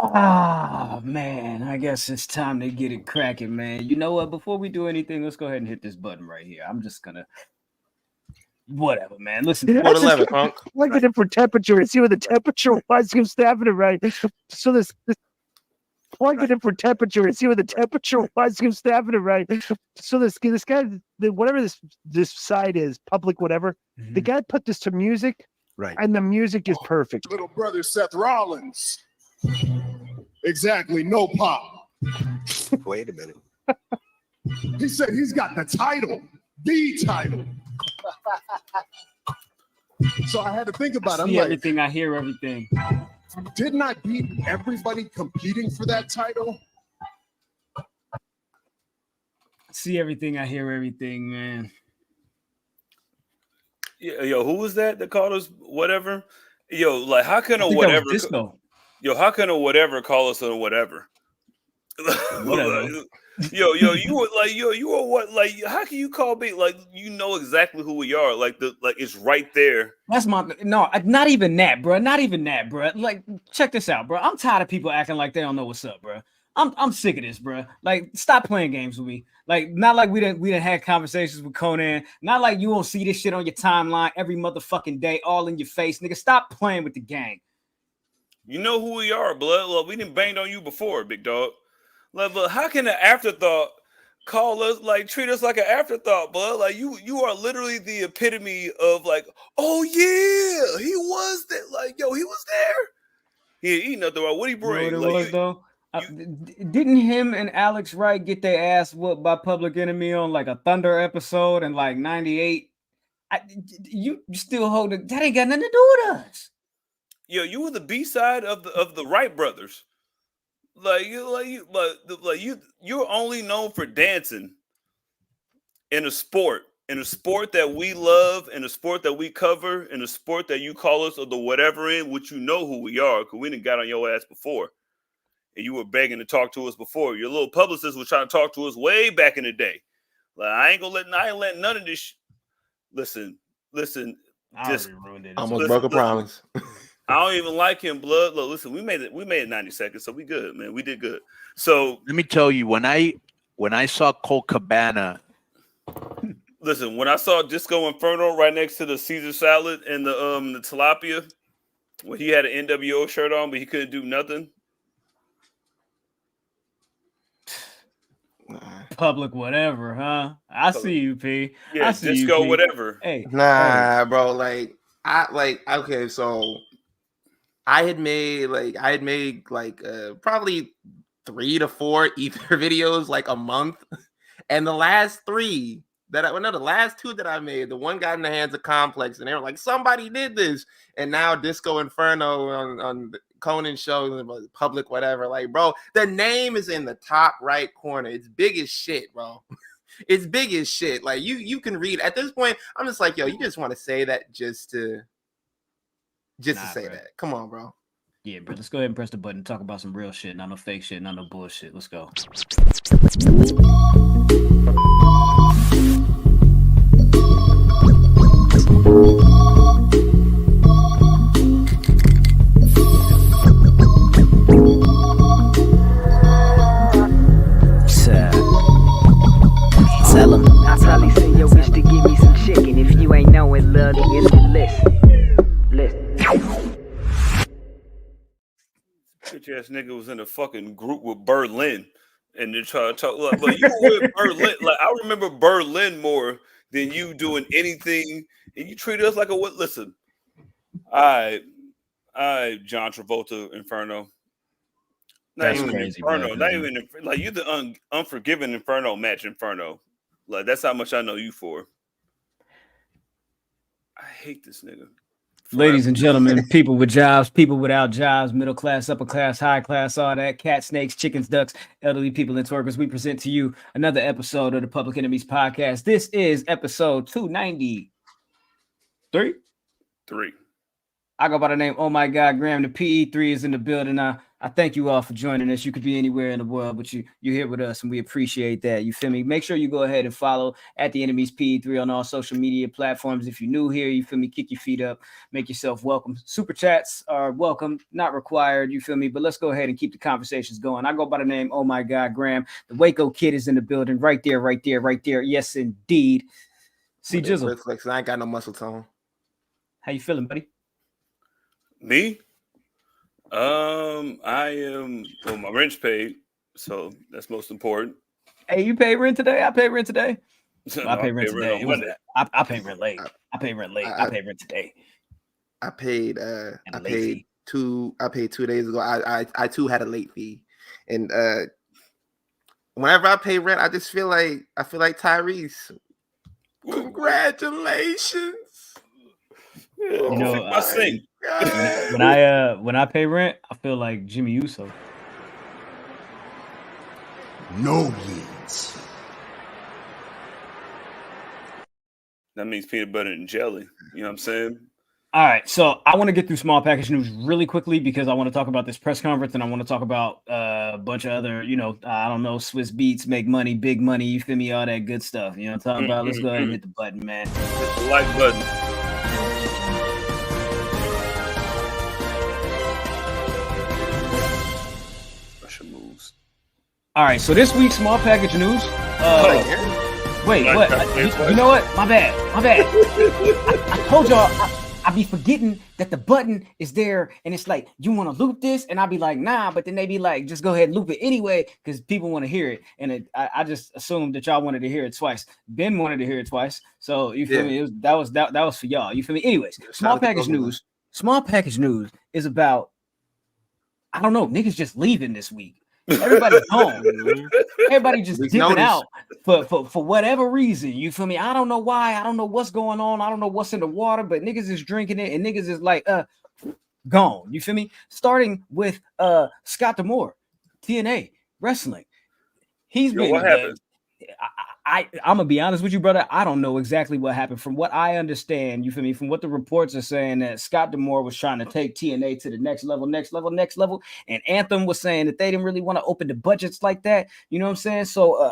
Oh, man, I guess it's time to get it cracking, man. You know what? Before we do anything, let's go ahead and hit this button right here. I'm just going to, whatever, man. Listen. What 11, Punk? Plug it in for temperature and see what the temperature was. You're snapping it right. So this plug it in for temperature and see what the temperature was. You're snapping it right. So this guy, whatever this site is, public whatever, the guy put this to music, right? And the music is perfect. Little brother Seth Rollins. Exactly, no pop. Wait a minute. He said he's got the title. So I had to think about it. I see everything, I hear everything. Didn't I beat everybody competing for that title? I see everything, I hear everything, man. Yeah, yo, who was that called us whatever? Yo, like how can a whatever Disco? Yo, how can a whatever call us a whatever? Whatever. Yo, you were like, you were what? Like, how can you call me? Like, you know exactly who we are. Like it's right there. That's not even that, bro. Not even that, bro. Like, check this out, bro. I'm tired of people acting like they don't know what's up, bro. I'm sick of this, bro. Like, stop playing games with me. Like, not like we didn't had conversations with Conan. Not like you won't see this shit on your timeline every motherfucking day, all in your face, nigga. Stop playing with the gang. You know who we are, blood. Look, we didn't banged on you before, big dog. Like, look, how can an afterthought call us, like, treat us like an afterthought, blood? Like, you are literally the epitome of, like, oh, yeah, he was there. Like, yo, he was there. He nothing wrong. What he bring? You know what it was, though? Didn't him and Alex Wright get their ass whooped by Public Enemy on, like, a Thunder episode in, like, 98? You still hold it. That ain't got nothing to do with us. Yo, you were the B-side of the Wright brothers. You're only known for dancing in a sport that we love, in a sport that we cover, in a sport that you call us or the whatever in, which you know who we are, because we didn't got on your ass before. And you were begging to talk to us before. Your little publicist was trying to talk to us way back in the day. Like, I ain't letting none of this. Listen. Just almost broke a promise. I don't even like him, blood. Look, listen, we made it 90 seconds, so we good, man. We did good. So let me tell you, when I saw Colt Cabana, listen, when I saw Disco Inferno right next to the Caesar salad and the tilapia, when he had an NWO shirt on, but he couldn't do nothing. Public whatever, huh? I see you, P. Yeah, I see Disco you, P. whatever. Hey, bro. Okay, so I had made probably 3 to 4 ether videos like a month, and the last 2 that I made, the one got in the hands of Complex, and they were like, somebody did this, and now Disco Inferno on Conan's show, Public whatever, like, bro, the name is in the top right corner. It's big as shit, bro. It's big as shit. Like, you can read at this point. I'm just like, yo, you just want to say that just to say bro. That. Come on, bro. Yeah, bro. Let's go ahead and press the button and talk about some real shit, not no fake shit, not no bullshit. Let's go. Tell him. I probably say yo bitch to give me some chicken. If you ain't know it, love it's the list. Bitch ass nigga was in a fucking group with Berlin, and they're trying to talk. Like, you were with Berlin. Like, I remember Berlin more than you doing anything, and you treat us like a what? Listen, I John Travolta Inferno. Not That's even crazy, Inferno. Bro, not even like you the unforgiven Inferno match Inferno. Like, that's how much I know you for. I hate this nigga. Ladies and gentlemen, people with jobs, people without jobs, middle class, upper class, high class, all that, cats, snakes, chickens, ducks, elderly people, and twerkers, we present to you another episode of the Public Enemies Podcast. This is episode 293. Three. I go by the name, oh my God, Graham. The PE3 is in the building. I thank you all for joining us. You could be anywhere in the world, but you're here with us, and we appreciate that. You feel me? Make sure you go ahead and follow at the Enemies P3 on all social media platforms. If you're new here, you feel me? Kick your feet up, make yourself welcome. Super chats are welcome, not required. You feel me? But let's go ahead and keep the conversations going. I go by the name, oh my God, Graham. The Waco kid is in the building, right there, right there, right there. Yes, indeed. See, Jizzle, I ain't got no muscle tone. how you feeling, buddy? Me? I am. Well, my rent's paid, so that's most important. Hey, you paid rent today? I paid rent today. No, I paid rent today. on Monday. I paid rent late. I paid rent late. I paid rent today. I paid 2 days ago. I too had a late fee. And whenever I pay rent, I just feel like Tyrese. Congratulations. You know, I sing. when I pay rent, I feel like Jimmy Uso. No leads. That means peanut butter and jelly. You know what I'm saying? All right, so I want to get through small package news really quickly because I want to talk about this press conference and I want to talk about a bunch of other, I don't know, Swiss Beats, make money, big money, you feel me, all that good stuff. You know what I'm talking about? Let's go ahead and hit the button, man. Hit the like button. Russian moves. All right, so this week's small package news. Wait, what? You know what? My bad. I told y'all I be forgetting that the button is there, and it's like, you want to loop this, and I'll be like, nah, but then they be like, just go ahead and loop it anyway because people want to hear it, and I just assumed that y'all wanted to hear it twice. Ben wanted to hear it twice, so you feel me? That was for y'all. You feel me? Anyways, small package news. Small package news is about, I don't know, niggas just leaving this week. Everybody's home. Everybody just dipping out for whatever reason. You feel me? I don't know why. I don't know what's going on. I don't know what's in the water, but niggas is drinking it and niggas is like gone. You feel me? Starting with Scott D'Amore, TNA Wrestling. He's been what happened? I'm gonna be honest with you, brother. I don't know exactly what happened. From what I understand, you feel me? From what the reports are saying, that Scott D'Amore was trying to take TNA to the next level, and Anthem was saying that they didn't really want to open the budgets like that. You know what I'm saying? So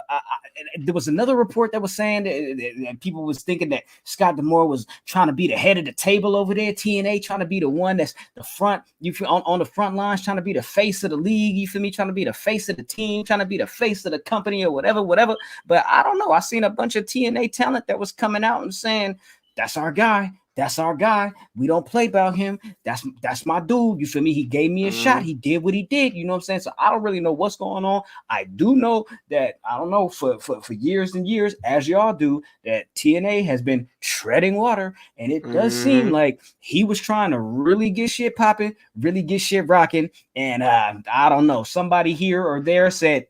there was another report that was saying that people was thinking that Scott D'Amore was trying to be the head of the table over there. TNA trying to be the one that's the front. You feel on the front lines, trying to be the face of the league. You feel me? Trying to be the face of the team, trying to be the face of the company or whatever. But I don't know. I seen a bunch of TNA talent that was coming out and saying, that's our guy. That's our guy. We don't play about him. That's my dude. You feel me? He gave me a shot. He did what he did. You know what I'm saying? So I don't really know what's going on. I do know that, I don't know, for years and years, as y'all do, that TNA has been treading water. And it does seem like he was trying to really get shit popping, really get shit rocking. And I don't know, somebody here or there said,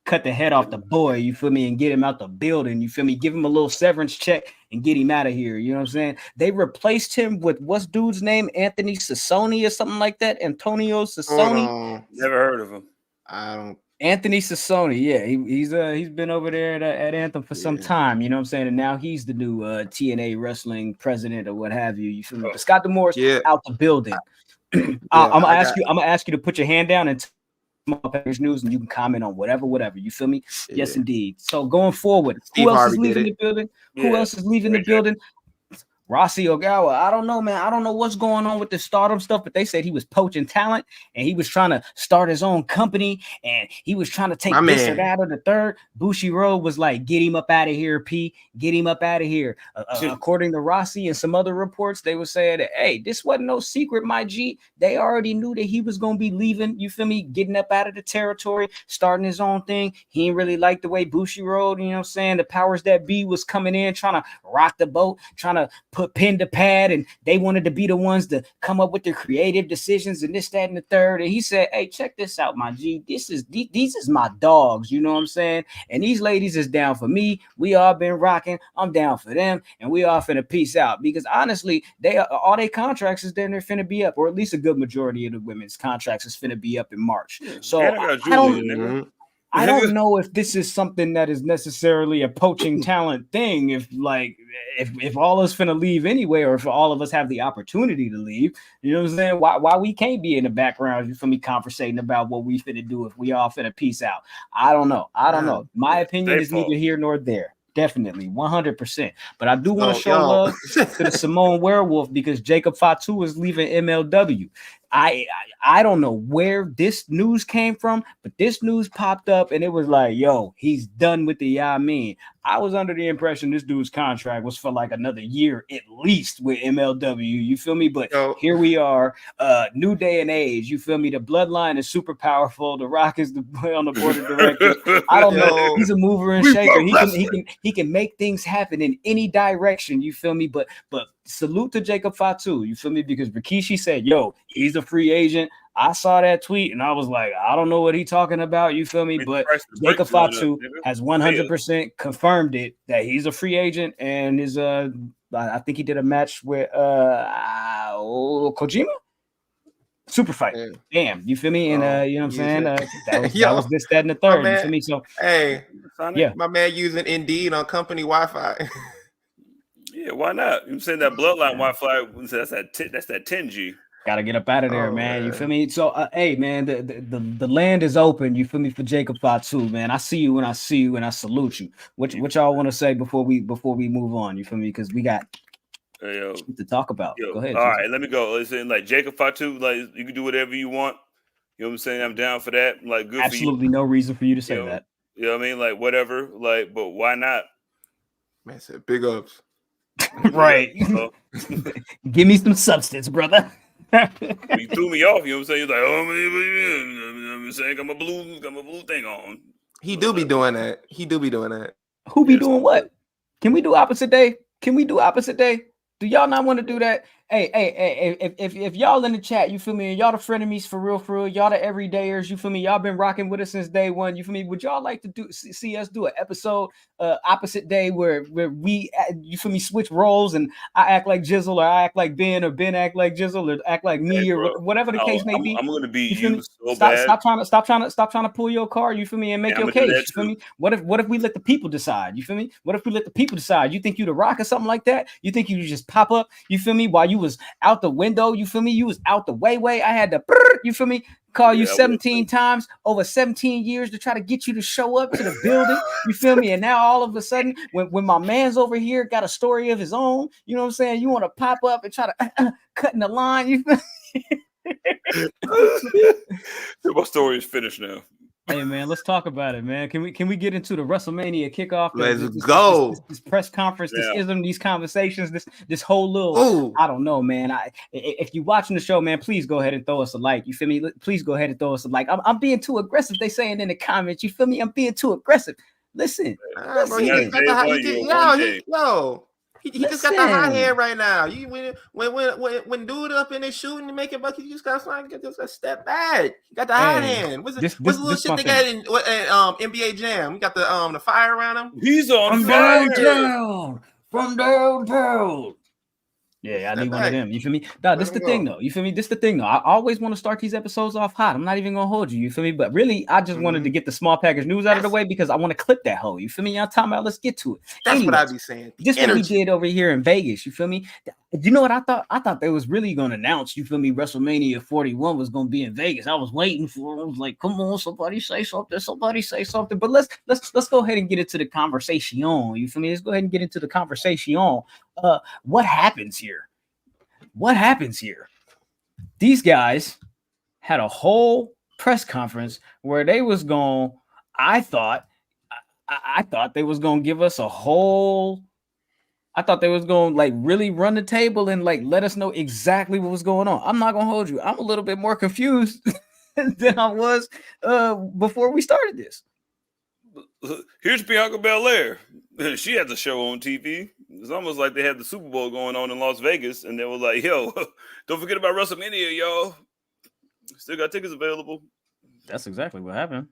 cut the head off the boy, you feel me, and get him out the building, you feel me, give him a little severance check and get him out of here, you know what I'm saying? They replaced him with, what's dude's name, Anthony Sassoni or something like that, Antonio Sassoni. Never heard of him. I don't. Anthony Sassoni, yeah, he's been over there at Anthem for some time, you know what I'm saying, and now he's the new TNA wrestling president or what have you, you feel me? But Scott D'Amore's out the building. I'm gonna ask you to put your hand down and small package news, and you can comment on whatever. You feel me? Yes, indeed. So going forward, who else is leaving the building? Who else is leaving the building? Rossi Ogawa. I don't know, man. I don't know what's going on with the Stardom stuff, but they said he was poaching talent and he was trying to start his own company and he was trying to take this or that or the third. Bushiroad was like, get him up out of here, P. Get him up out of here. According to Rossi and some other reports, they were saying that, hey, this wasn't no secret, my G. They already knew that he was going to be leaving, you feel me, getting up out of the territory, starting his own thing. He didn't really like the way Bushiroad, you know what I'm saying, the powers that be was coming in, trying to rock the boat, trying to put pen to pad, and they wanted to be the ones to come up with the creative decisions and this, that, and the third. And he said, hey, check this out, my G. These is my dogs, you know what I'm saying? And these ladies is down for me. We all been rocking. I'm down for them, and we all finna peace out. Because honestly, all their contracts is then they're finna be up, or at least a good majority of the women's contracts is finna be up in March. So I don't. I don't know if this is something that is necessarily a poaching talent thing. If all of us finna leave anyway, or if all of us have the opportunity to leave, you know what I'm saying? Why we can't be in the background, you feel me, conversating about what we finna do if we all finna peace out. I don't know. My opinion is neither here nor there. Definitely 100%. But I do want to show love to the Simone Werewolf because Jacob Fatu is leaving MLW. I don't know where this news came from, but this news popped up and it was like, yo, he's done with the Yamin. I was under the impression this dude's contract was for like another year at least with MLW. You feel me? But here we are, new day and age. You feel me? The bloodline is super powerful. The Rock is on the board of directors. I don't know. He's a mover and shaker. He can make things happen in any direction. You feel me? But salute to Jacob Fatu. You feel me? Because Rikishi said, yo, he's a free agent. I saw that tweet and I was like, I don't know what he's talking about. You feel me? But Jacob Fatu has 100% confirmed it that he's a free agent and is I think he did a match with Kojima. Super fight. Damn, you feel me? And you know what I'm saying? That was this, that, and the third. You feel me? So hey, my man using Indeed on company Wi-Fi. Yeah, why not? You saying that bloodline Wi-Fi? That's that 10G. Gotta get up out of there, man. You feel me? So, hey, man, the land is open. You feel me for Jacob Fatu, man. I see you when I see you, and I salute you. What y'all want to say before we move on? You feel me? Because we got to talk about. Go ahead. All right, let me go. Listen, like Jacob Fatu, like you can do whatever you want. You know what I'm saying? I'm down for that. Like, good. Absolutely for you. No reason for you to say that. You know what I mean? Like, whatever. Like, but why not? Man said big ups. Right. Give me some substance, brother. He threw me off. You know what I'm saying? He's like, oh, I'm saying, got my blue thing on. He do be doing that. Who be doing what? Can we do opposite day? Do y'all not want to do that? Hey, if y'all in the chat, you feel me, and y'all the frenemies for real, y'all the everydayers, you feel me, y'all been rocking with us since day one, you feel me, would y'all like to see us do an episode opposite day where we, you feel me, switch roles and I act like Jizzle or I act like Ben or Ben act like Jizzle or act like me or whatever the case may be. I'm going to be you so bad. Stop trying to pull your card, you feel me, and make your case, you feel me? What if we let the people decide, you feel me? What if we let the people decide? You think you the Rock or something like that? You think you just pop up, you feel me, while you was out the window, you feel me? You was out the way. I had to, you feel me? Call you 17 times over 17 years to try to get you to show up to the building. You feel me? And now all of a sudden, when my man's over here got a story of his own, you know what I'm saying? You want to pop up and try to cut in the line. You feel me? My story is finished now. Hey man, let's talk about it, man. Can we get into the WrestleMania kickoff? Let's go. This press conference, this ism, these conversations, this whole little. I don't know, man. If you're watching the show, man, please go ahead and throw us a like. You feel me? Please go ahead and throw us a like. I'm being too aggressive. They saying in the comments. You feel me? I'm being too aggressive. Listen. Bro, he just got the high. He just got the high hand right now. You when dude up in there shooting and making buckets, you just gotta step back. You got the high hand. What's the little shit they got in NBA Jam? We got the fire around him. He's on fire. From downtown. Yeah, I need one of them. You feel me? No, this the thing though. You feel me? This the thing though. I always want to start these episodes off hot. I'm not even gonna hold you. You feel me? But really, I just wanted to get the small package news out of the way because I want to clip that hoe. You feel me? Y'all talking about? Let's get to it. That's what I be saying. Just what we did over here in Vegas. You feel me? You know what I thought? I thought they was really gonna announce. You feel me? WrestleMania 41 was gonna be in Vegas. I was waiting for it. I was like, come on, somebody say something. Somebody say something. But let's go ahead and get into the conversation. You feel me? Let's go ahead and get into the conversation. What happens here? What happens here? These guys had a whole press conference where they was going. I thought they was going to give us a whole. I thought they was going to like really run the table and like let us know exactly what was going on. I'm not going to hold you. I'm a little bit more confused than I was before we started this. Here's Bianca Belair. She has a show on TV. It's almost like they had the Super Bowl going on in Las Vegas, and they were like, yo, don't forget about WrestleMania, y'all. Still got tickets available. That's exactly what happened.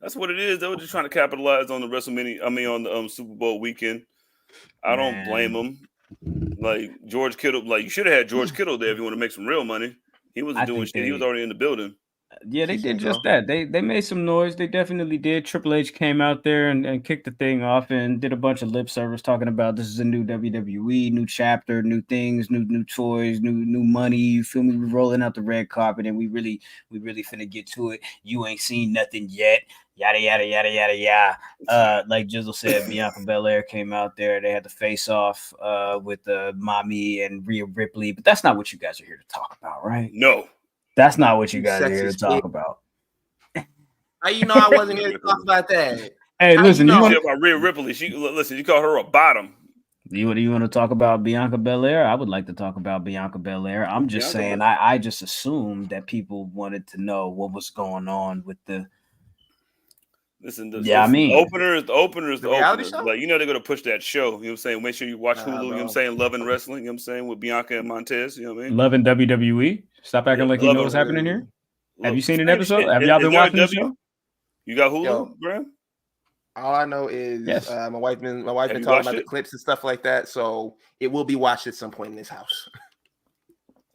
That's what it is. They were just trying to capitalize on the WrestleMania, on the Super Bowl weekend. I don't blame them. Like, George Kittle, like, you should have had George Kittle there if you want to make some real money. He wasn't doing shit. He was already in the building. Yeah, they Keith did just Central. that. They made some noise. They definitely did. Triple H came out there and kicked the thing off and did a bunch of lip service talking about this is a new WWE, new chapter, new things, new toys, new money. You feel me? We're rolling out the red carpet and we really finna get to it. You ain't seen nothing yet. Yada yada yada yada yada. Like Jizzle said, Bianca Belair came out there. They had the face off with Mommy and Rhea Ripley, but that's not what you guys are here to talk about, right? No. That's not what you You guys are here to sexist talk kid. about. How you know I wasn't here to talk about that? Hey, How listen, you you know? want About Rhea Ripley. You call her a bottom. you want to talk about Bianca Belair? I would like to talk about Bianca Belair. I'm just Bianca saying, I just assumed that people wanted to know what was going on with the. Listen, Yeah, I mean, the opener is the The reality opener. show? Like, they're gonna push that show. You know what I'm saying? Make sure you watch Hulu, you know what I'm bro. saying? Love and Wrestling, you know what I'm saying, with Bianca and Montez, you know what I mean? loving WWE. Stop acting Yeah, like you know loving what's happening here. Have you Look, seen an same episode? shit. Have y'all Is been there a watching the W? show? You got Hulu, Yo. bro? All I know is Yes. my wife been Have talking you about watched the it? clips and stuff like that, so it will be watched at some point in this house.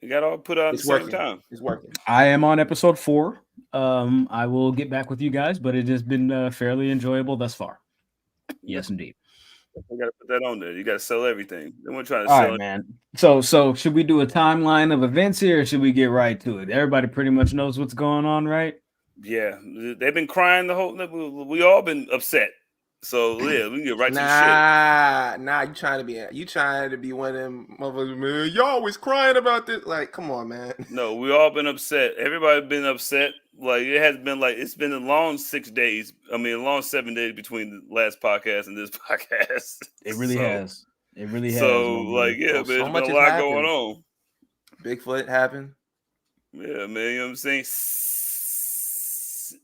You got all put out at It's the same working. time. It's working. I am on episode 4. I will get back with you guys, but it has been fairly enjoyable thus far. Yes, indeed. You gotta put that on there. You gotta sell everything. They weren't trying to All sell right, it. man. So should we do a timeline of events here, or should we get right to it? Everybody pretty much knows what's going on, right? Yeah, they've been crying the whole. We all been upset. So yeah, we can get right to the Nah, you trying to be one of them motherfuckers, man. Y'all always crying about this. Like, come on, man. shit. No, we all been upset. Everybody been upset. Like, it has been like it's been a long 6 days. I mean, a long 7 days between the last podcast and this podcast. It really has. It really has. So my brother. like, yeah, Well, man, so it's much been a has lot happened. going on. Bigfoot happened. Yeah, man, you know what I'm saying?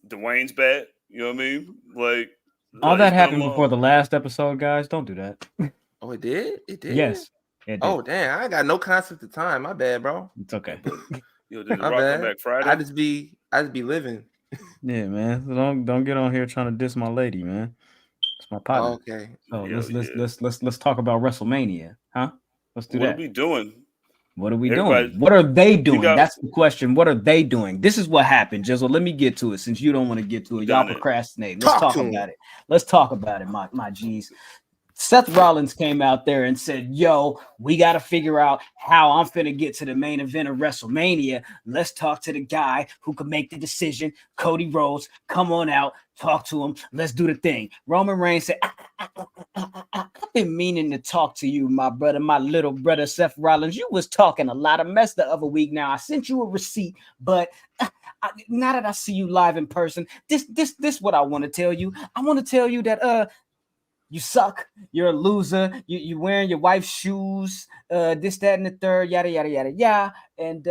Dwayne's back. You know what I mean? Like, all it's that been happened long. before the last episode, guys. Don't do that. Oh, it did? It did? Yes, it did. Oh, damn. I ain't got no concept of time. My bad, bro. It's okay. Yo, did the My Rock come bad. back Friday? I just be living. Yeah, man. So don't get on here trying to diss my lady, man. It's my partner. Oh, okay. So Yo, let's talk about WrestleMania, huh? Let's do what that. are we doing? What are we Everybody- doing? What are they doing? got- That's the question. What are they doing? This is what happened, Jizzle. Let me get to it since you don't want to get to it. Y'all Done it. procrastinating. Let's Talk talk to 'em. about it. Let's talk about it, my G's. Seth Rollins came out there and said, yo, we got to figure out how I'm finna get to the main event of WrestleMania. Let's talk to the guy who can make the decision. Cody Rhodes, come on out, talk to him. Let's do the thing. Roman Reigns said, I've been meaning to talk to you, my brother, my little brother, Seth Rollins. You was talking a lot of mess the other week. Now, I sent you a receipt, but now that I see you live in person, this what I want to tell you. I want to tell you that, you suck. You're a loser. You wearing your wife's shoes. This, that, and the third. Yada yada yada yada. And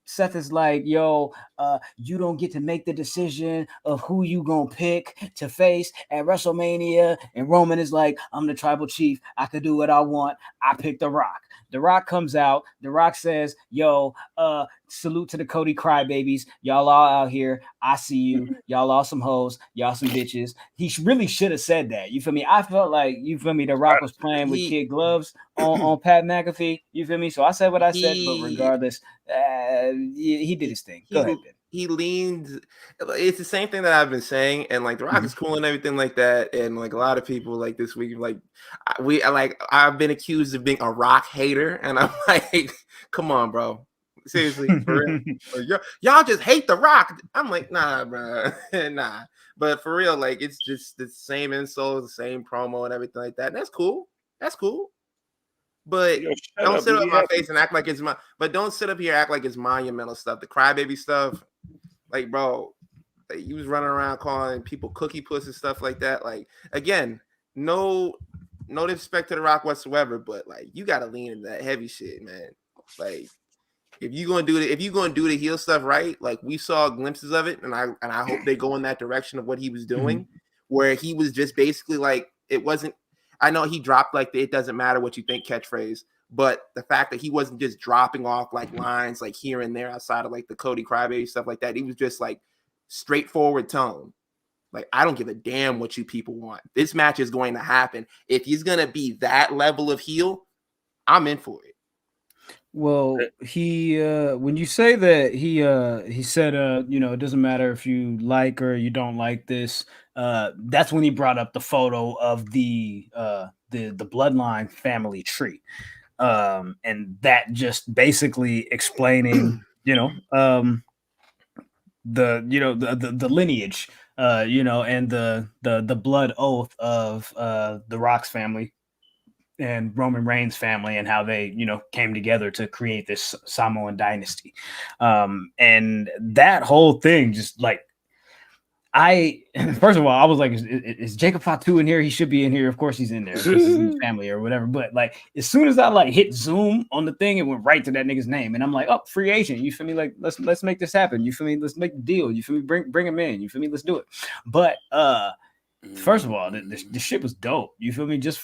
Seth is like, yo, you don't get to make the decision of who you gonna pick to face at WrestleMania. And Roman is like, I'm the tribal chief. I could do what I want. I pick The Rock. The Rock comes out. The Rock says, yo, salute to the Cody crybabies. Y'all all out here. I see you. Y'all all some hoes. Y'all some bitches. He really should have said that. You feel me? I felt like, you feel me, The Rock was playing with kid gloves on Pat McAfee. You feel me? So I said what I said, but regardless, he did his thing. Go ahead, Ben. He leans. It's the same thing that I've been saying, and like The Rock is cool and everything like that. And like a lot of people like this week, like I've been accused of being a Rock hater, and I'm like, come on, bro. Seriously, for real? Y'all just hate The Rock. I'm like, nah, bro, nah. But for real, like it's just the same insults, the same promo, and everything like that. And that's cool. That's cool. But don't sit up in my face and act like it's my. But don't sit up here and act like it's monumental stuff. The crybaby stuff, like bro, like, you was running around calling people cookie puss and stuff like that. Like again, no disrespect to The Rock whatsoever, but like you gotta lean into that heavy shit, man. Like if you're gonna do the heel stuff right, like we saw glimpses of it, and I hope they go in that direction of what he was doing, where he was just basically like it wasn't. I know he dropped like the "it doesn't matter what you think" catchphrase, but the fact that he wasn't just dropping off like lines like here and there outside of like the Cody crybaby stuff like that, he was just like straightforward tone. Like, I don't give a damn what you people want. This match is going to happen. If he's gonna be that level of heel, I'm in for it. Well, he when you say that he said it doesn't matter if you like or you don't like this, that's when he brought up the photo of the bloodline family tree. And that just basically explaining, the lineage, and the blood oath of the Rock's family and Roman Reigns family and how they, came together to create this Samoan dynasty. And that whole thing just like I first of all, I was like, is Jacob Fatu in here? He should be in here. Of course he's in there because he's in the family or whatever. But like as soon as I like hit zoom on the thing, it went right to that nigga's name. And I'm like, oh, free agent. You feel me? Like, let's make this happen. You feel me? Let's make the deal. You feel me? Bring him in. You feel me? Let's do it. But first of all, the shit was dope. You feel me? Just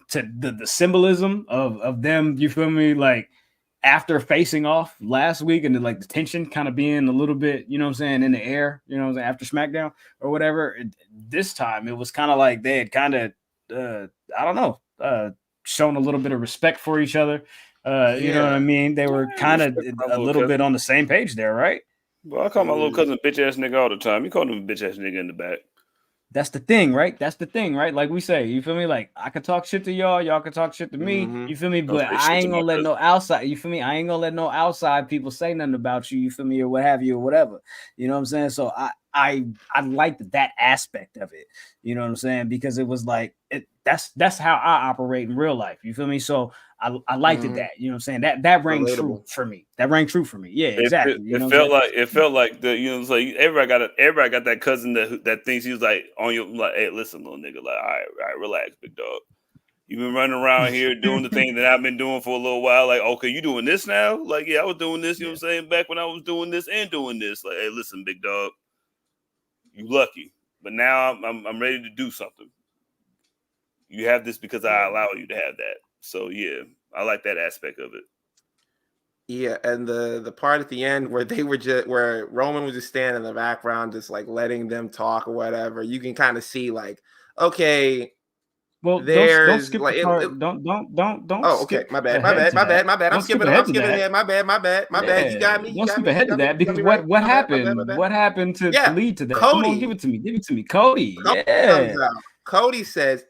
to the symbolism of them, you feel me? Like after facing off last week and the tension kind of being a little bit, you know what I'm saying, in the air, you know what I'm saying, after SmackDown or whatever, this time it was kind of like they had kind of, I don't know, shown a little bit of respect for each other. You know what I mean? They were kind of a little bit on the same page there, right? Well, I call my little cousin bitch ass nigga all the time. You call him a bitch ass nigga in the back. That's the thing, right? That's the thing, right? Like we say, you feel me? Like I can talk shit to y'all can talk shit to me. You feel me? But I ain't gonna let no outside. You feel me? I ain't gonna let no outside people say nothing about you. You feel me, or what have you, or whatever. You know what I'm saying? So I liked that aspect of it. You know what I'm saying? Because it was like that's how I operate in real life. You feel me? So I liked it that, you know what I'm saying? That rang true for me. That rang true for me. Yeah, exactly. It felt like the, it's like everybody got that cousin that thinks he's like on your, like, hey, listen, little nigga, like, all right, relax, big dog. You've been running around here doing the thing that I've been doing for a little while. Like, okay, you doing this now? Like, yeah, I was doing this, you know what I'm saying, back when I was doing this and doing this. Like, hey, listen, big dog, you lucky. But now I'm ready to do something. You have this because I allow you to have that. So yeah, I like that aspect of it. Yeah, and the part at the end where where Roman was just standing in the background, just like letting them talk or whatever, you can kind of see like, okay, well, don't skip the part. Don't. Oh, okay, my bad. I'm skipping ahead. My bad. You got me. Don't skip ahead to that because what happened? What happened to lead to that? Cody, come on, give it to me, Cody. Yeah. Cody says,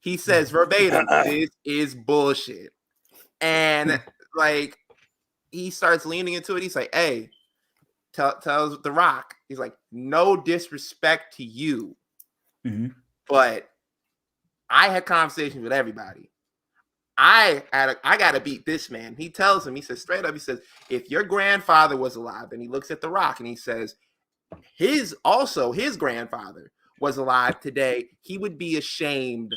He says verbatim, this is bullshit. And like he starts leaning into it. He's like, hey, tells The Rock, he's like, no disrespect to you, but I had conversations with everybody. I gotta beat this man. He tells him, he says straight up, he says, if your grandfather was alive, and he looks at The Rock and he says, his grandfather was alive today, he would be ashamed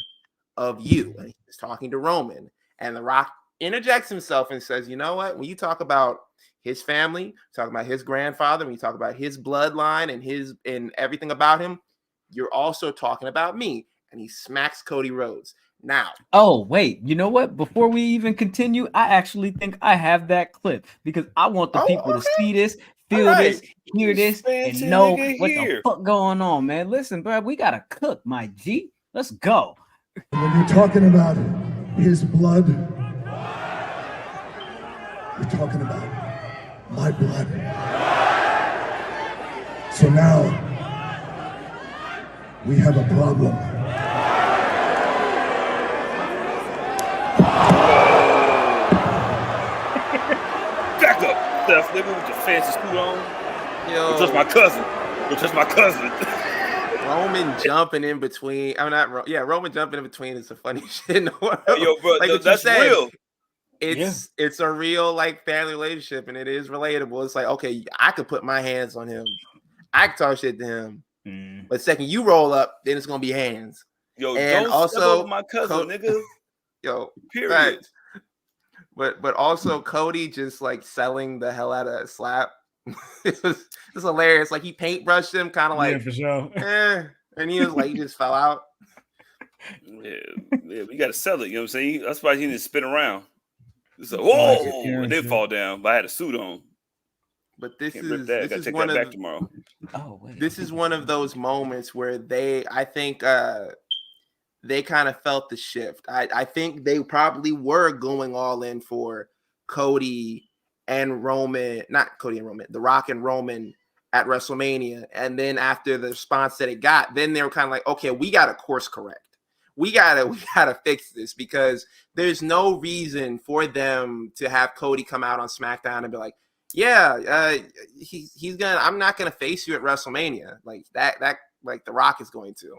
of you. And he's talking to Roman, and The Rock interjects himself and says, you know what? When you talk about his family, talk about his grandfather, when you talk about his bloodline and everything about him, you're also talking about me. And he smacks Cody Rhodes. Now, oh wait, you know what? Before we even continue, I actually think I have that clip because I want the people to see this, feel this, hear this, and know what the fuck going on, man. Listen, bro, we gotta cook, my G. Let's go. When you're talking about his blood, you're talking about my blood. So now we have a problem. Back up, Steph, nigga, with your fancy suit on. Yo, don't touch my cousin. Don't touch my cousin. Roman jumping in between. I'm not. Roman jumping in between is some funny shit in the world. Yo, bro, like that's real. It's a real like family relationship, and it is relatable. It's like, okay, I could put my hands on him, I can talk shit to him, but the second you roll up, then it's gonna be hands. Yo, and don't also my cousin, nigga. Yo, period. Right. But also Cody just like selling the hell out of that slap. It was hilarious. Like he paintbrushed him, kind of like, for sure. And he was like, he just fell out. Yeah, we got to sell it. You know what I'm saying? That's why he didn't spin around. It's like, whoa, and then fall down. But I had a suit on. But this Can't is that. Gotta take that back tomorrow. Oh, wait. This is one of those moments where I think they kind of felt the shift. I think they probably were going all in for Cody and Roman, not Cody and Roman, The Rock and Roman at WrestleMania. And then after the response that it got, then they were kind of like, okay, we got to course correct. We gotta fix this, because there's no reason for them to have Cody come out on SmackDown and be like, yeah, he's gonna, I'm not gonna face you at WrestleMania, like that like The Rock is going to.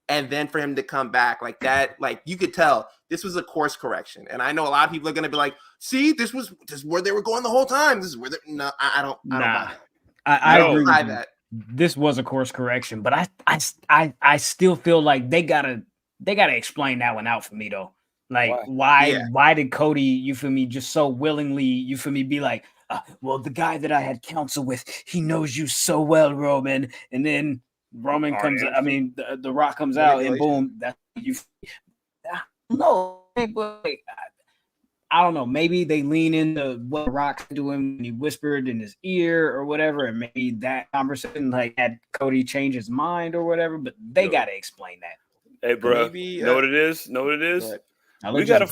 And then for him to come back like that, like you could tell this was a course correction. And I know a lot of people are gonna be like, see, this is where they were going the whole time. This is where no, I don't buy that. I agree buy with you. that. This was a course correction, but I still feel like they gotta explain that one out for me though. Like why did Cody, you feel me, just so willingly, you feel me, be like, well, the guy that I had counsel with, he knows you so well, Roman, and then Roman comes, I mean, the Rock comes out, and boom, that's you. No, but I don't know. Maybe they lean into what Rock's doing when he whispered in his ear or whatever, and maybe that conversation like had Cody change his mind or whatever. But they gotta explain that. Hey, bro, know what it is? Know what it is? We gotta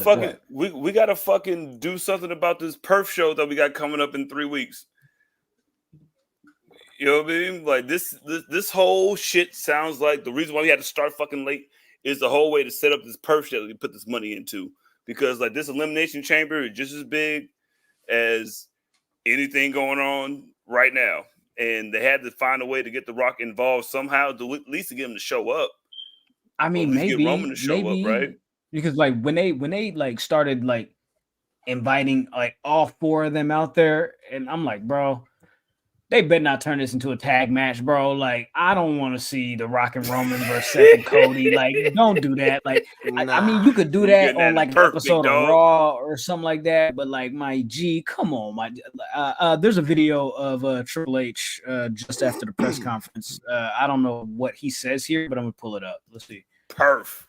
fucking do something about this perf show that we got coming up in 3 weeks. You know what I mean? Like this whole shit sounds like the reason why we had to start fucking late is the whole way to set up this perf show that we put this money into. Because like this Elimination Chamber is just as big as anything going on right now, and they had to find a way to get The Rock involved somehow, to at least to get him to show up. I mean, maybe get Roman to show up, right? Because like when they like started like inviting like all 4 of them out there, and I'm like, bro, they better not turn this into a tag match, bro. Like, I don't want to see The Rock and Roman versus Seth and Cody. Like, don't do that. Like, I mean, you could do that on like an episode of Raw or something like that. But like, my G, come on, there's a video of Triple H just after the press conference. I don't know what he says here, but I'm gonna pull it up. Let's see. Perf.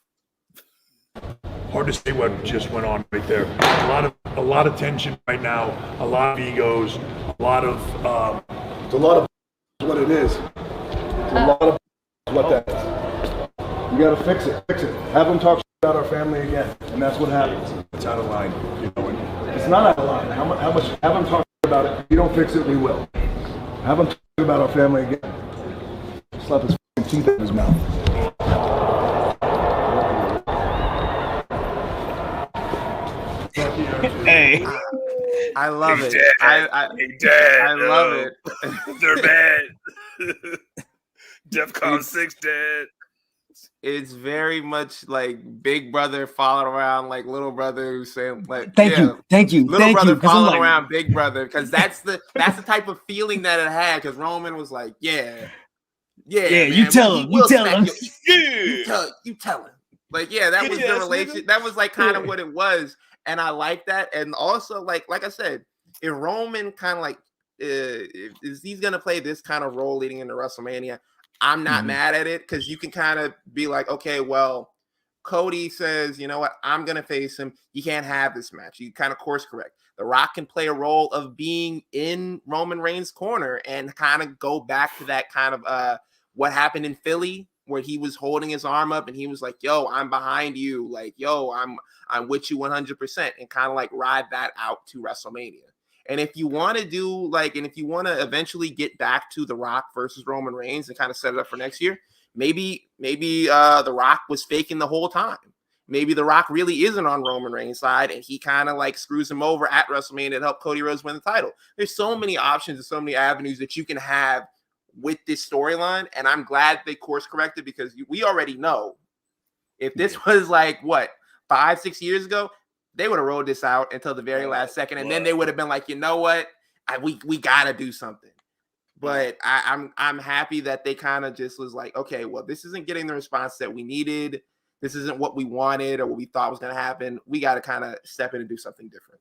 Hard to say what just went on right there. A lot of tension right now. A lot of egos. A lot of. It's a lot of what it is. It's a lot of what that is. You gotta fix it. Have them talk about our family again, and that's what happens. It's out of line. You know, it's not out of line. How much? Have them talk about it. If you don't fix it, we will. Have them talk about our family again. Slap his teeth in his mouth. Hey, I love it. I love it. They're bad. DEFCON 6 dead. It's very much like big brother following around like little brother who's saying like, thank you, little brother following around big brother, because that's the type of feeling that it had. Because Roman was like, yeah, man, you tell him. You tell him. Like, yeah, that was the relation. That was like kind of what it was. And I like that. And also, like I said, if Roman kind of like, if he's going to play this kind of role leading into WrestleMania, I'm not mad at it, because you can kind of be like, okay, well, Cody says, you know what, I'm going to face him. You can't have this match. You kind of course correct. The Rock can play a role of being in Roman Reigns' corner and kind of go back to that kind of what happened in Philly, where he was holding his arm up and he was like, yo, I'm behind you. Like, yo, I'm with you 100%, and kind of like ride that out to WrestleMania. And if you want to do like, and if you want to eventually get back to The Rock versus Roman Reigns and kind of set it up for next year, maybe The Rock was faking the whole time. Maybe The Rock really isn't on Roman Reigns' side, and he kind of like screws him over at WrestleMania to help Cody Rhodes win the title. There's so many options and so many avenues that you can have with this storyline, and I'm glad they course corrected, because we already know if this was like what 5-6 years ago, they would have rolled this out until the very last second, and then they would have been like, you know what, we gotta do something. But I'm happy that they kind of just was like, okay, well, this isn't getting the response that we needed. This isn't what we wanted or what we thought was gonna happen. We got to kind of step in and do something different.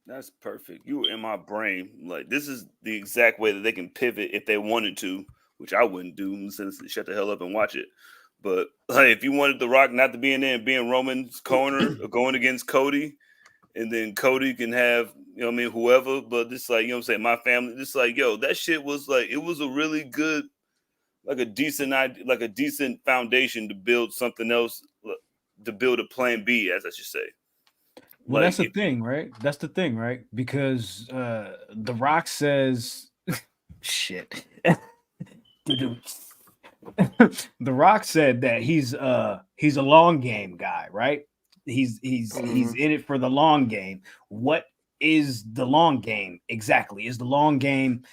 That's perfect. You were in my brain. Like, this is the exact way that they can pivot if they wanted to, which I wouldn't do, since shut the hell up and watch it. But like, if you wanted The Rock not to be in there and be in Roman's corner or going against Cody, and then Cody can have, you know what I mean, whoever, but just like, you know what I'm saying, my family, just like, yo, that shit was like, it was a really good, like a decent idea, like a decent foundation to build something else, to build a plan B, as I should say. Well, Like, that's the thing, right? That's the thing, right? Because The Rock says, shit. The Rock said that he's a long game guy, right? He's in it for the long game. What is the long game exactly? Is the long game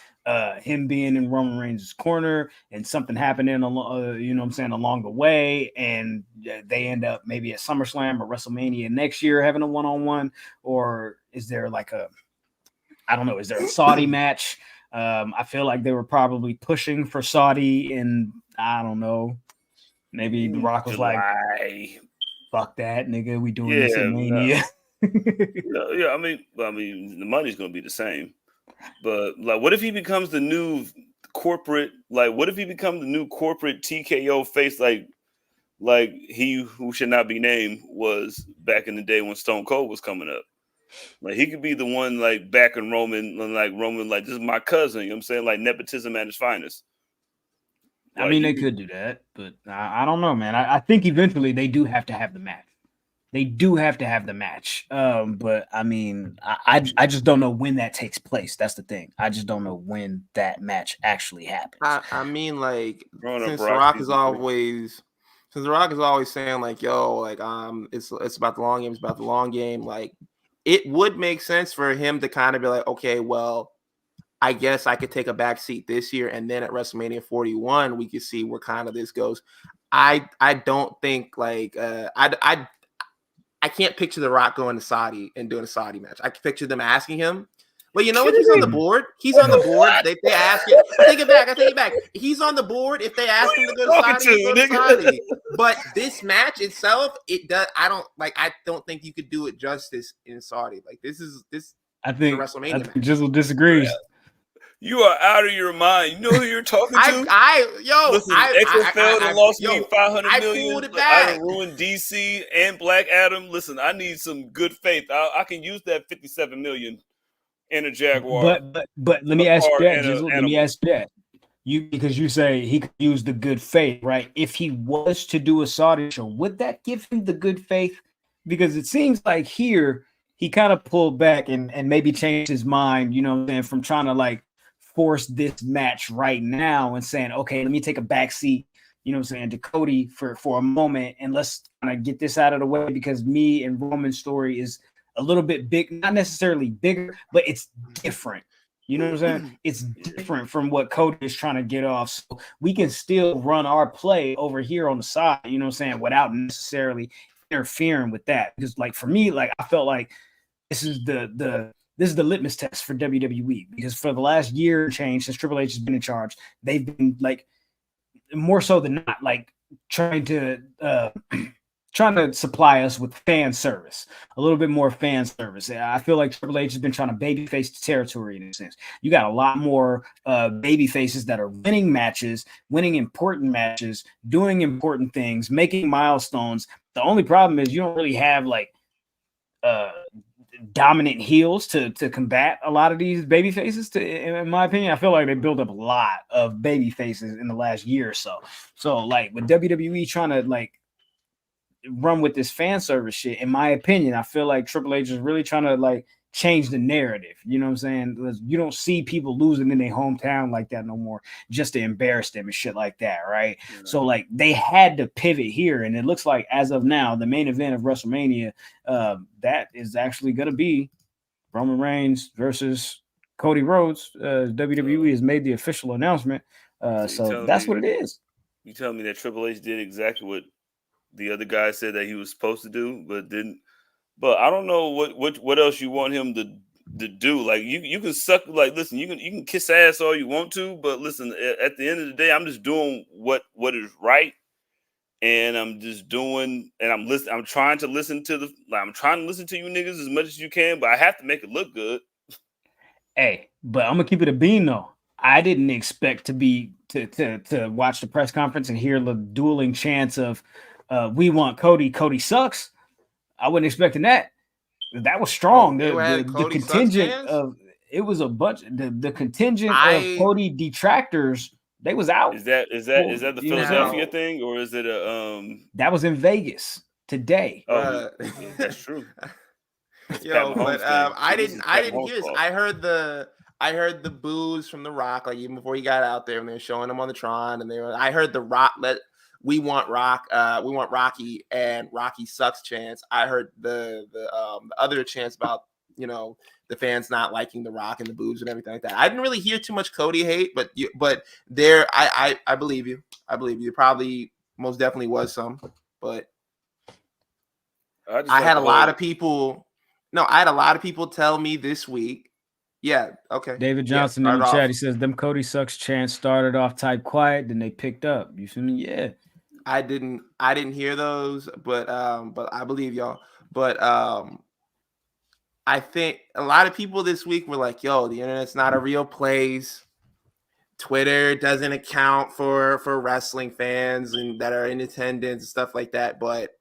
him being in Roman Reigns' corner and something happening along, you know what I'm saying, along the way, and they end up maybe at SummerSlam or WrestleMania next year having a one-on-one, or is there like a, I don't know, is there a Saudi match? I feel like they were probably pushing for Saudi, and I don't know. Maybe The Rock was like, "Fuck that, nigga. We doing this at Mania." Yeah. I mean, the money's gonna be the same, but like, what if he becomes the new corporate? Like, what if he becomes the new corporate TKO face? Like he who should not be named was back in the day when Stone Cold was coming up. Like, he could be the one like backing Roman, like this is my cousin. You know what I'm saying? Like, nepotism at its finest. I mean, they could do that, but I don't know, man. I think eventually they do have to have the match. They do have to have the match. But I mean, I just don't know when that takes place. That's the thing. I just don't know when that match actually happens. I mean, like, since The Rock is always saying like, yo, like, it's about the long game. It's about the long game. Like, it would make sense for him to kind of be like, okay, well, I guess I could take a back seat this year, and then at WrestleMania 41, we could see where kind of this goes. I don't think like I can't picture The Rock going to Saudi and doing a Saudi match. I can picture them asking him. Well, you know what? He's on the board. He's on the board. They ask it. I take it back. He's on the board. If they ask him to go to Saudi, he go to Saudi. But this match itself, it does. I don't think you could do it justice in Saudi. Like, this. I think WrestleMania match. Jizzle disagrees. Yeah. You are out of your mind. You know who you're talking to? Listen, XFL lost me $500 million. Pulled it back. I ruined DC and Black Adam. Listen, I need some good faith. I can use that $57 million in a Jaguar. But let me ask you that, Jizzle. Let me ask you that. Because you say he could use the good faith, right? If he was to do a Saudi show, would that give him the good faith? Because it seems like here he kind of pulled back and maybe changed his mind, you know what I'm saying, from trying to like force this match right now and saying, okay, let me take a back seat, you know what I'm saying, to Cody for a moment, and let's kind of get this out of the way, because me and Roman's story is a little bit big, not necessarily bigger, but it's different. You know what I'm saying? It's different from what Cody is trying to get off. So we can still run our play over here on the side, you know what I'm saying, without necessarily interfering with that. Because like for me, like I felt like this is the litmus test for WWE, because for the last year and change since Triple H has been in charge, they've been like more so than not like trying to supply us with fan service, a little bit more fan service. I feel like Triple H has been trying to babyface the territory in a sense. You got a lot more baby faces that are winning matches, winning important matches, doing important things, making milestones. The only problem is you don't really have like dominant heels to combat a lot of these baby faces. In my opinion, I feel like they built up a lot of baby faces in the last year or so. So like with WWE trying to like run with this fan service shit, in my opinion, I feel like Triple H is really trying to like change the narrative. You know what I'm saying? You don't see people losing in their hometown like that no more, just to embarrass them and shit like that, right? Yeah. So like they had to pivot here, and it looks like as of now, the main event of WrestleMania, that is actually going to be Roman Reigns versus Cody Rhodes. WWE has made the official announcement, so that's what it is. You tell me that Triple H did exactly what the other guy said that he was supposed to do, but didn't. But I don't know what else you want him to do. Like you can suck. Like listen, you can kiss ass all you want to, but listen, at the end of the day, I'm just doing what is right, and I'm just doing, and I'm listening. I'm trying to listen to you niggas as much as you can, but I have to make it look good. Hey, but I'm gonna keep it a bean though. I didn't expect to watch the press conference and hear the dueling chants of "We want Cody. Cody sucks." I wasn't expecting that. That was strong. The contingent of it was a bunch. The contingent of Cody detractors, they was out. Is that the Philadelphia thing, or is it a that was in Vegas today? Oh, that's true. Yo, but I This is didn't Pat hear this. Mahomes' I heard the boos from The Rock, like even before he got out there, and they're showing him on the Tron, and I heard The Rock we want Rocky, and Rocky sucks chants. I heard the other chants about, you know, the fans not liking The Rock and the boos and everything like that. I didn't really hear too much Cody hate, but there I believe you. I believe you. Probably most definitely was some, but I had a lot of people. No, I had a lot of people tell me this week. Yeah, okay. David Johnson in the chat, he says them Cody sucks chants started off type quiet, then they picked up. You feel me? Yeah. I didn't hear those, but I believe y'all. But I think a lot of people this week were like, yo, the internet's not a real place. Twitter doesn't account for wrestling fans and that are in attendance and stuff like that. But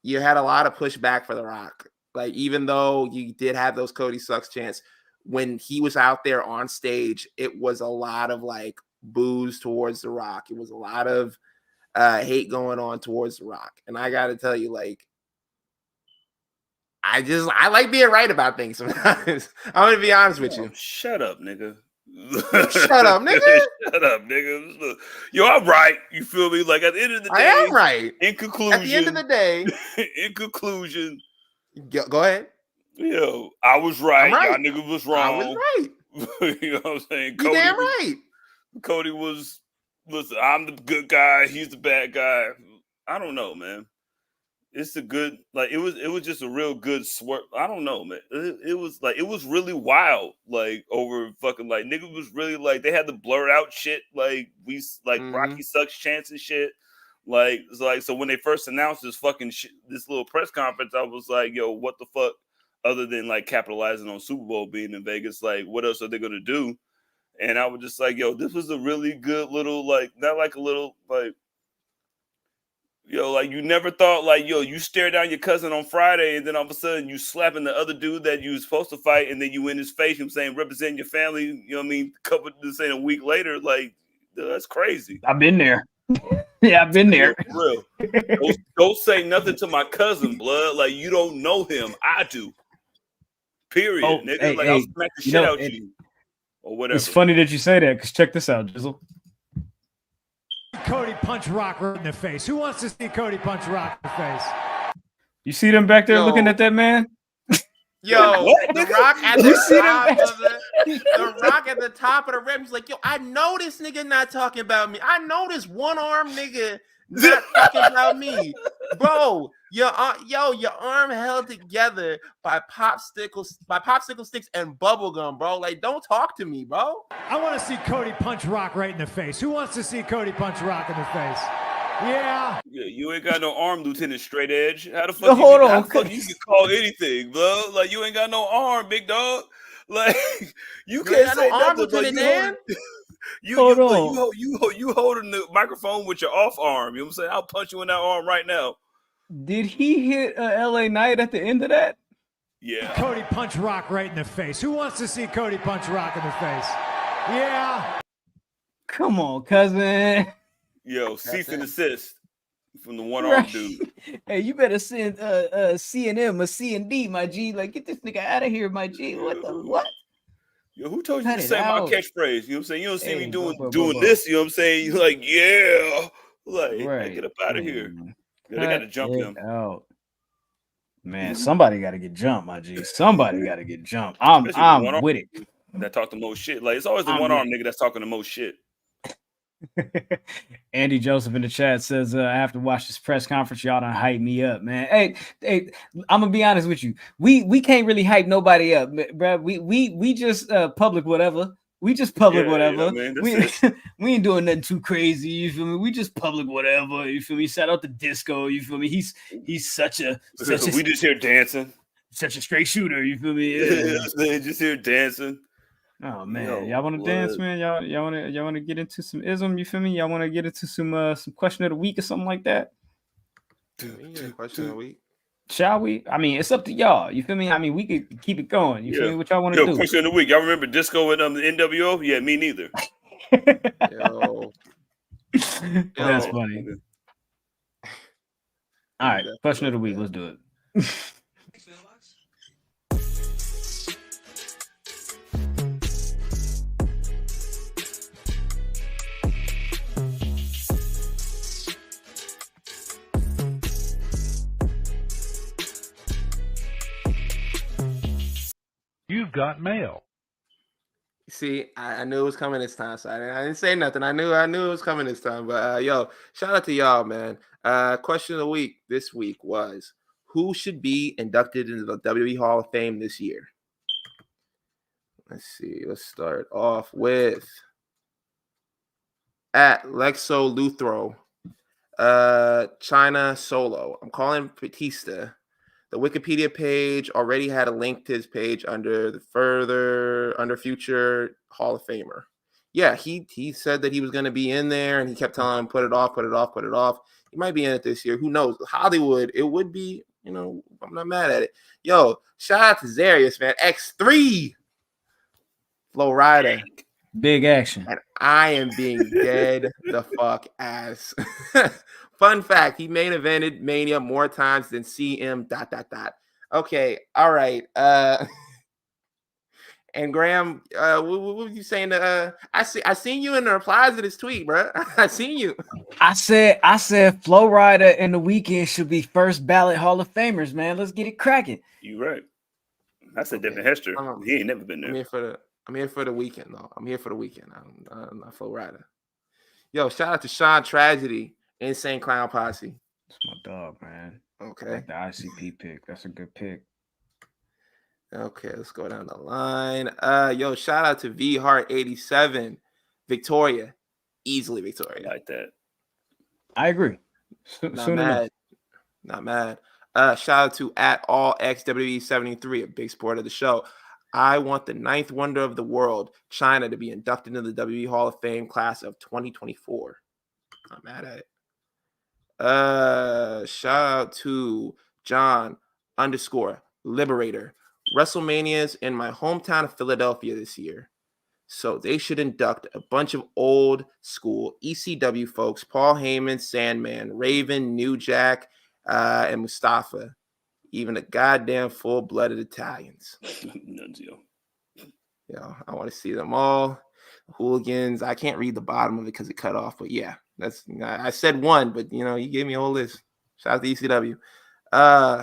you had a lot of pushback for The Rock. Like, even though you did have those Cody sucks chants, when he was out there on stage, it was a lot of like boos towards The Rock. It was a lot of hate going on towards The Rock. And I got to tell you, like, I like being right about things sometimes. I'm going to be honest with you. Shut up, nigga. Shut up, nigga. Shut up, nigga. Look, yo, I'm right. You feel me? Like, at the end of the day, I am right. In conclusion, at the end of the day, go ahead. Yo, I was right. Y'all nigga was wrong. I was right. You know what I'm saying? You damn right. Cody was, listen, I'm the good guy. He's the bad guy. I don't know, man. It's a good, like, it was just a real good swerve. I don't know, man. It was really wild, like, over fucking, like, nigga was really, like, they had the blurred out shit, like, Rocky sucks chants and shit. Like, so when they first announced this fucking this little press conference, I was like, yo, what the fuck? Other than like capitalizing on Super Bowl being in Vegas, like what else are they gonna do? And I was just like, yo, this was a really good little, like, not like a little, like, yo, like you never thought, like, yo, you stare down your cousin on Friday and then all of a sudden you slapping the other dude that you was supposed to fight and then you in his face, you know what I'm saying, representing your family, you know what I mean, a week later, like, that's crazy. I've been there. Yeah, I've been there. For real. Don't say nothing to my cousin, blood. Like, you don't know him. I do. Period, nigga. Hey, I'll smack the shit out you. Or whatever. It's funny that you say that, because check this out, Jizzle. Cody punch Rock right in the face. Who wants to see Cody punch Rock in the face? You see them back there looking at that man? Yo, The Rock at the Rock at the top of the rim. He's like, yo, I know this nigga not talking about me. I know this one-armed nigga not talking about me. Bro, your arm held together by popsicle sticks and bubble gum, bro. Like, don't talk to me, bro. I want to see Cody punch Rock right in the face. Who wants to see Cody punch Rock in the face? Yeah. You ain't got no arm, Lieutenant Straight Edge. How the fuck you can call anything, bro? Like, you ain't got no arm, big dog. Like, you can't say no arm, nothing, Lieutenant Dan. You holding the microphone with your off arm. You know what I'm saying? I'll punch you in that arm right now. Did he hit LA Knight at the end of that? Yeah. Cody punch Rock right in the face. Who wants to see Cody punch Rock in the face? Yeah. Come on, cousin. Yo, cease and desist from the one arm dude. Hey, you better send C and M or C and D, my G. Like, get this nigga out of here, my G. What? Yo, who told you to say my catchphrase? You know what I'm saying? You don't see me doing this. You know what I'm saying? You're like, yeah. Like, right. Get up out of here. Yeah, they got to jump him. Out. Man, somebody got to get jumped, my G. Somebody got to get jumped. I'm with it. That talk the most shit. Like, it's always the one arm nigga that's talking the most shit. Andy Joseph in the chat says, I have to watch this press conference. Y'all done hype me up, man. Hey, I'm gonna be honest with you. We can't really hype nobody up, bro. We just public whatever. We just public whatever. You know, man, we ain't doing nothing too crazy. You feel me? We just public whatever. You feel me? Shout out to Disco. You feel me? He's such a we just here dancing. Such a straight shooter. You feel me? Yeah. Just here dancing. Oh man, y'all want to dance, man? Y'all want to get into some ism? You feel me? Y'all want to get into some question of the week or something like that? Question of the week. Shall we? I mean, it's up to y'all. You feel me? I mean, we could keep it going. You feel me? What y'all want to do? Question of the week. Y'all remember Disco and the NWO? Yeah, me neither. Yo. That's funny. All right, question of the week. Let's do it. You've got mail. See, I knew it was coming this time, so I didn't say nothing. I knew it was coming this time. But yo, shout out to y'all, man. Question of the week this week was, who should be inducted into the WWE Hall of Fame this year? Let's see. Let's start off with at Lexo Luthro, China Solo. I'm calling Batista. The Wikipedia page already had a link to his page under future Hall of Famer. Yeah, he said that he was going to be in there, and he kept telling him put it off. He might be in it this year. Who knows? Hollywood, it would be. I'm not mad at it. Yo, shout out to Zarius, man. X3, Flow Rider. Big action. And I am being dead the fuck ass. Fun fact, he main evented Mania more times than CM ... Okay, all right. And Graham, what were you saying? I seen you in the replies to this tweet, bro. I seen you. I said Flow Rider and The Weeknd should be first ballot Hall of Famers, man. Let's get it cracking. You right. That's a different history. He ain't never been there. I'm here for the weekend, though. I'm here for the weekend. I'm not Flow Rider. Yo, shout out to Sean Tragedy, Insane Clown Posse. That's my dog, man. Okay. Like the ICP pick. That's a good pick. Okay, let's go down the line. Yo, shout out to V Heart 87, Victoria, easily Victoria. I like that. I agree. Not mad. Shout out to at all XWE 73, a big support of the show. I want the 9th wonder of the world, China, to be inducted into the WWE Hall of Fame class of 2024. Not mad at it. Shout out to John _Liberator. WrestleMania's in my hometown of Philadelphia this year, so they should induct a bunch of old school ECW folks: Paul Heyman, Sandman, Raven, New Jack, and Mustafa. Even the goddamn full-blooded Italians. Nunzio. Yo, I want to see them all. Hooligans. I can't read the bottom of it because it cut off, but yeah, I said one, but you gave me a whole list. Shout out to ECW.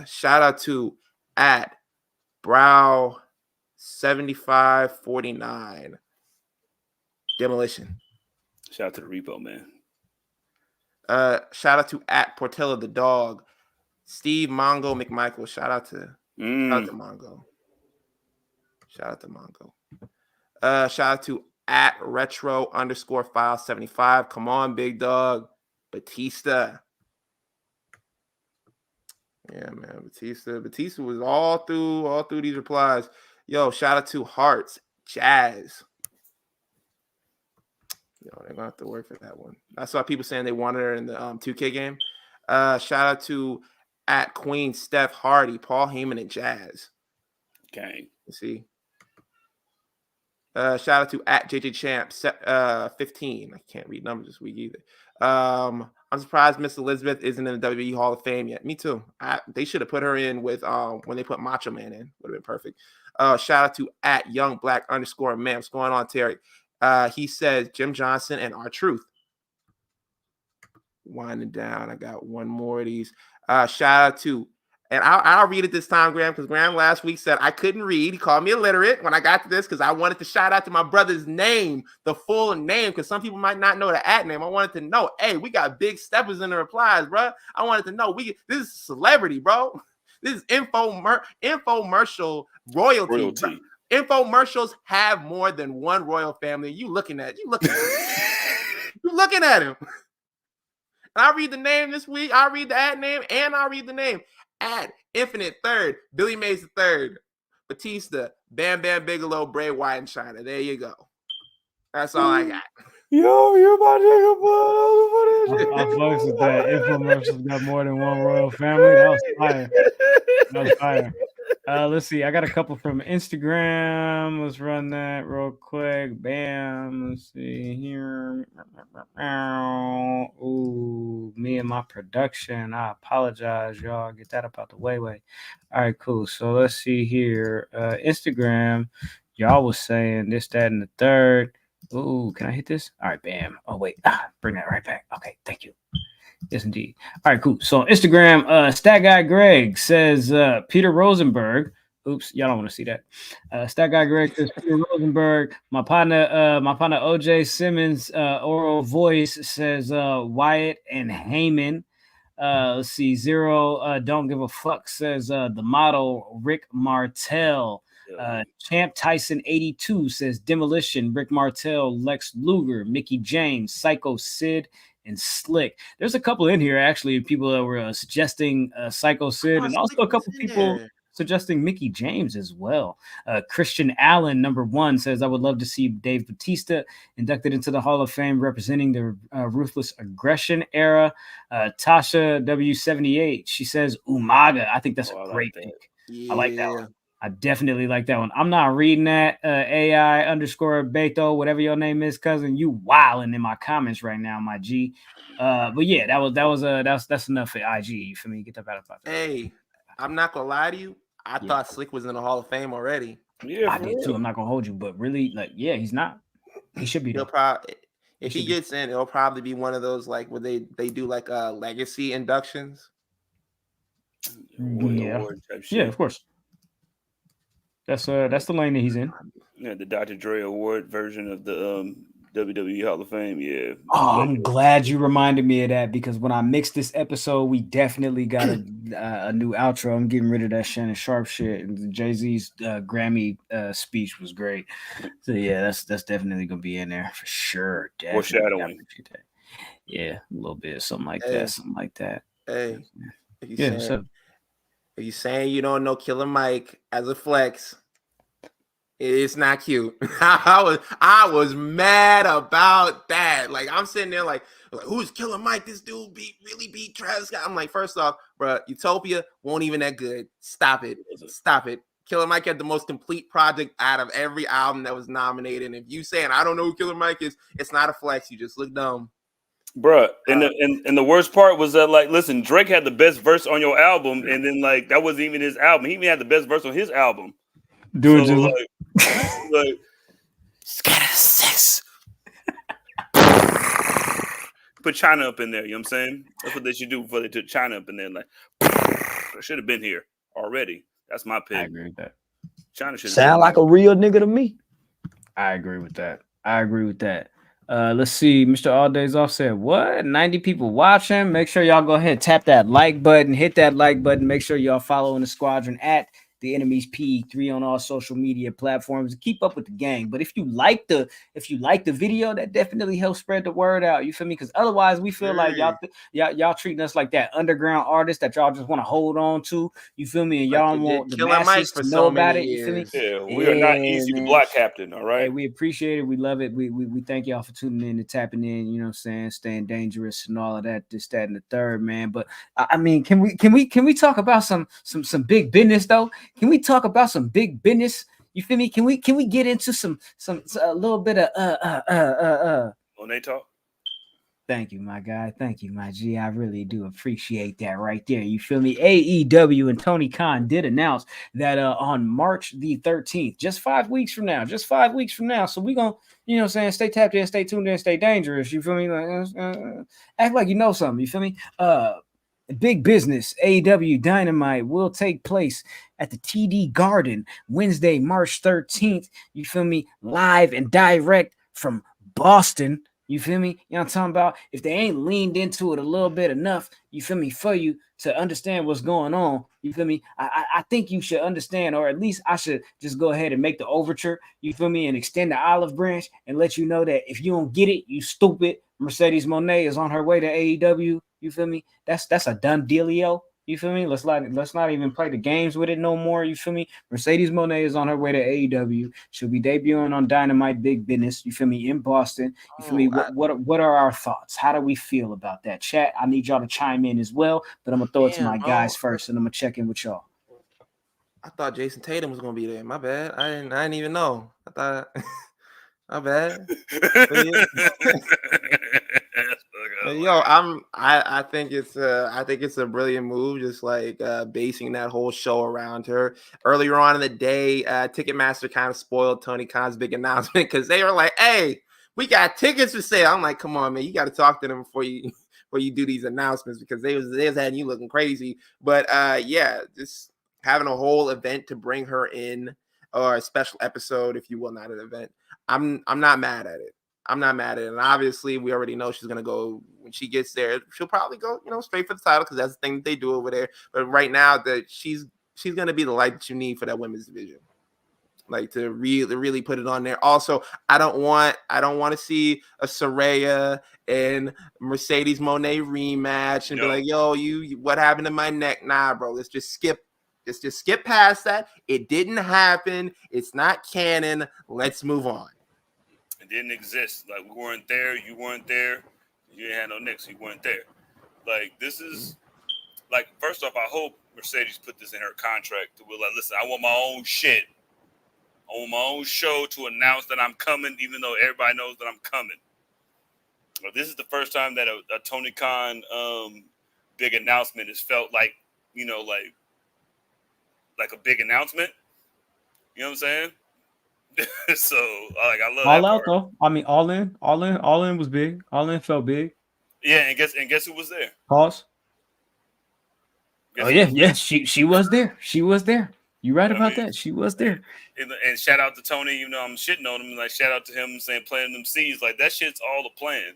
Shout out to at Brow 7549 Demolition. Shout out to the Repo, man. Shout out to at Portella the Dog. Steve Mongo McMichael. Shout out to Mongo. Shout out to at Retro _File 75. Come on, big dog. Batista. Yeah, man. Batista was all through these replies. Yo, shout out to Hearts Jazz. Yo, they're gonna have to work for that one. I saw people saying they wanted her in the 2K game. Shout out to at Queen Steph Hardy, Paul Heyman, and Jazz. Gang. You see. Shout out to at JJ Champ 15. I can't read numbers this week either. I'm surprised Miss Elizabeth isn't in the WWE Hall of Fame yet. Me too. They should have put her in with when they put Macho Man in. Would have been perfect. Shout out to at Young Black _ Man. What's going on, Terry? He says Jim Johnson and R-Truth. Winding down. I got one more of these. Shout out to, and I'll read it this time, Graham, because Graham last week said I couldn't read. He called me illiterate when I got to this because I wanted to shout out to my brother's name, the full name, because some people might not know the at name. I wanted to know, hey, we got big steppers in the replies, bro. I wanted to know, this is celebrity, bro. This is infomercial royalty. Bro. Infomercials have more than one royal family. You looking at him. I'll read the name this week. I'll read the ad name, and I'll read the name. At Infinite Third, Billy Mays III, Batista, Bam Bam Bigelow, Bray Wyatt, and China. There you go. That's all I got. Yo, you're about to I fucks with that. Infomercials got more than one royal family. That was fire. Let's see. I got a couple from Instagram. Let's run that real quick. Bam. Let's see here. Ooh, me and my production. I apologize, y'all. Get that up out the way. All right, cool. So let's see here. Instagram. Y'all was saying this, that, and the third. Ooh, can I hit this? All right, bam. Oh, wait. Bring that right back. Okay, thank you. Yes, indeed. All right, cool. So Instagram, Stat Guy Greg says Peter Rosenberg. Oops, y'all don't want to see that. Stat Guy Greg says Peter Rosenberg. My partner OJ Simmons, oral voice says Wyatt and Heyman. Let's see, Zero don't give a fuck says the model Rick Martel. Champ Tyson 82 says Demolition, Rick Martel, Lex Luger, Mickey James, Psycho Sid, and Slick. There's a couple in here actually, people that were suggesting Psycho Sid, and also a couple people suggesting Mickey James as well. Christian Allen, number 1, says, I would love to see Dave Bautista inducted into the Hall of Fame representing the Ruthless Aggression era. Tasha W78, she says Umaga. I think that's a great pick. Yeah. I like that one. I definitely like that one. I'm not reading that. AI_Beto, whatever your name is, cousin. You wilding in my comments right now, my G. But yeah, that's enough for IG. You feel me? Get that out of my face. Hey, I'm not gonna lie to you. I thought Slick was in the Hall of Fame already. Yeah, I did too. I'm not gonna hold you, but really, like, yeah, he's not. He should be. If he gets in, it'll probably be one of those like where they do like legacy inductions. Yeah, of course. That's the lane that he's in. Yeah, the Dr. Dre Award version of the WWE Hall of Fame. Yeah. Oh, I'm glad you reminded me of that, because when I mixed this episode, we definitely got a new outro. I'm getting rid of that Shannon Sharp shit. Jay-Z's Grammy speech was great. So yeah, that's definitely gonna be in there for sure. Foreshadowing. Yeah, a little bit, something like that. Hey, if you saying you don't know Killer Mike as a flex, it's not cute. I was mad about that. Like, I'm sitting there like who's Killer Mike? This dude really beat Travis Scott. I'm like, first off, bro, Utopia won't even that good. Stop it. Killer Mike had the most complete project out of every album that was nominated. And if you saying I don't know who Killer Mike is, it's not a flex. You just look dumb. Bruh, and the worst part was that, like, listen, Drake had the best verse on your album, and then, like, that wasn't even his album. He even had the best verse on his album. Dude, so, like scatter six. Put China up in there, you know what I'm saying? That's what they should do before they took China up in there. Like, I should have been here already. That's my pick. I agree with that. China should sound like a real nigga to me. I agree with that. Let's see. Mr. All Days Off said, what? 90 people watching. Make sure y'all go ahead, tap that like button, hit that like button. Make sure y'all following the squadron at The Enemy's P3 on all social media platforms. Keep up with the gang. But if you like the video, that definitely helps spread the word out. You feel me? Because otherwise, we feel like y'all treating us like that underground artist that y'all just want to hold on to. You feel me? And y'all want the masses to know about it. You feel me? Yeah, we are not easy to block, Captain. All right. Hey, we appreciate it. We love it. We thank y'all for tuning in and tapping in. You know what I'm saying? Staying dangerous and all of that. This, that, and the third, man. But I mean, can we talk about some big business though? Can we talk about some big business? You feel me? Can we get into a little bit of Moné talk? Thank you, my guy. Thank you, my G. I really do appreciate that right there. You feel me? AEW and Tony Khan did announce that on March the 13th, just 5 weeks from now. So we gonna, you know what I'm saying, stay tapped in, stay tuned in, stay dangerous. You feel me? Act like you know something. You feel me? Big business, AEW Dynamite will take place at the TD Garden Wednesday, March 13th. You feel me? Live and direct from Boston. You feel me? You know what I'm talking about? If they ain't leaned into it a little bit enough, you feel me, for you to understand what's going on, you feel me? I think you should understand, or at least I should just go ahead and make the overture, you feel me, and extend the olive branch and let you know that if you don't get it, you stupid. Mercedes Moné is on her way to AEW. You feel me? That's a done dealio. You feel me? Let's not even play the games with it no more. You feel me? Mercedes Moné is on her way to AEW. She'll be debuting on Dynamite Big Business. You feel me? In Boston. You feel me? What are our thoughts? How do we feel about that? Chat, I need y'all to chime in as well, but I'm gonna throw it to my guys first, and I'm gonna check in with y'all. I thought Jason Tatum was gonna be there. My bad. I didn't even know. I thought. My bad. Yo, I think it's a brilliant move, just like basing that whole show around her. Earlier on in the day, Ticketmaster kind of spoiled Tony Khan's big announcement because they were like, "Hey, we got tickets for sale." I'm like, "Come on, man, you got to talk to them before you do these announcements because they was having you looking crazy." But yeah, just having a whole event to bring her in, or a special episode, if you will, not an event. I'm not mad at it. I'm not mad at it. And obviously, we already know she's gonna go when she gets there. She'll probably go, straight for the title because that's the thing that they do over there. But right now, that she's gonna be the light that you need for that women's division, like to really put it on there. Also, I don't want to see a Saraya and Mercedes Moné rematch and be like, yo, you what happened to my neck? Nah, bro. Let's just skip past that. It didn't happen. It's not canon. Let's move on. It didn't exist. Like, we weren't there. You weren't there. You didn't have no nicks. You weren't there. Like, this is like, first off, I hope Mercedes put this in her contract to be like, listen, I want my own shit. I want my own show to announce that I'm coming, even though everybody knows that I'm coming. Well, this is the first time that a Tony Khan big announcement has felt like, like a big announcement. You know what I'm saying? So, like, I love all that out part. though. I mean, all in was big. All in felt big. Yeah, and guess who was there? Pause. She was there. She was there. You right about that. She was there. And shout out to Tony. I'm shitting on him. Like, shout out to him saying planting them seeds. Like, that shit's all a plan.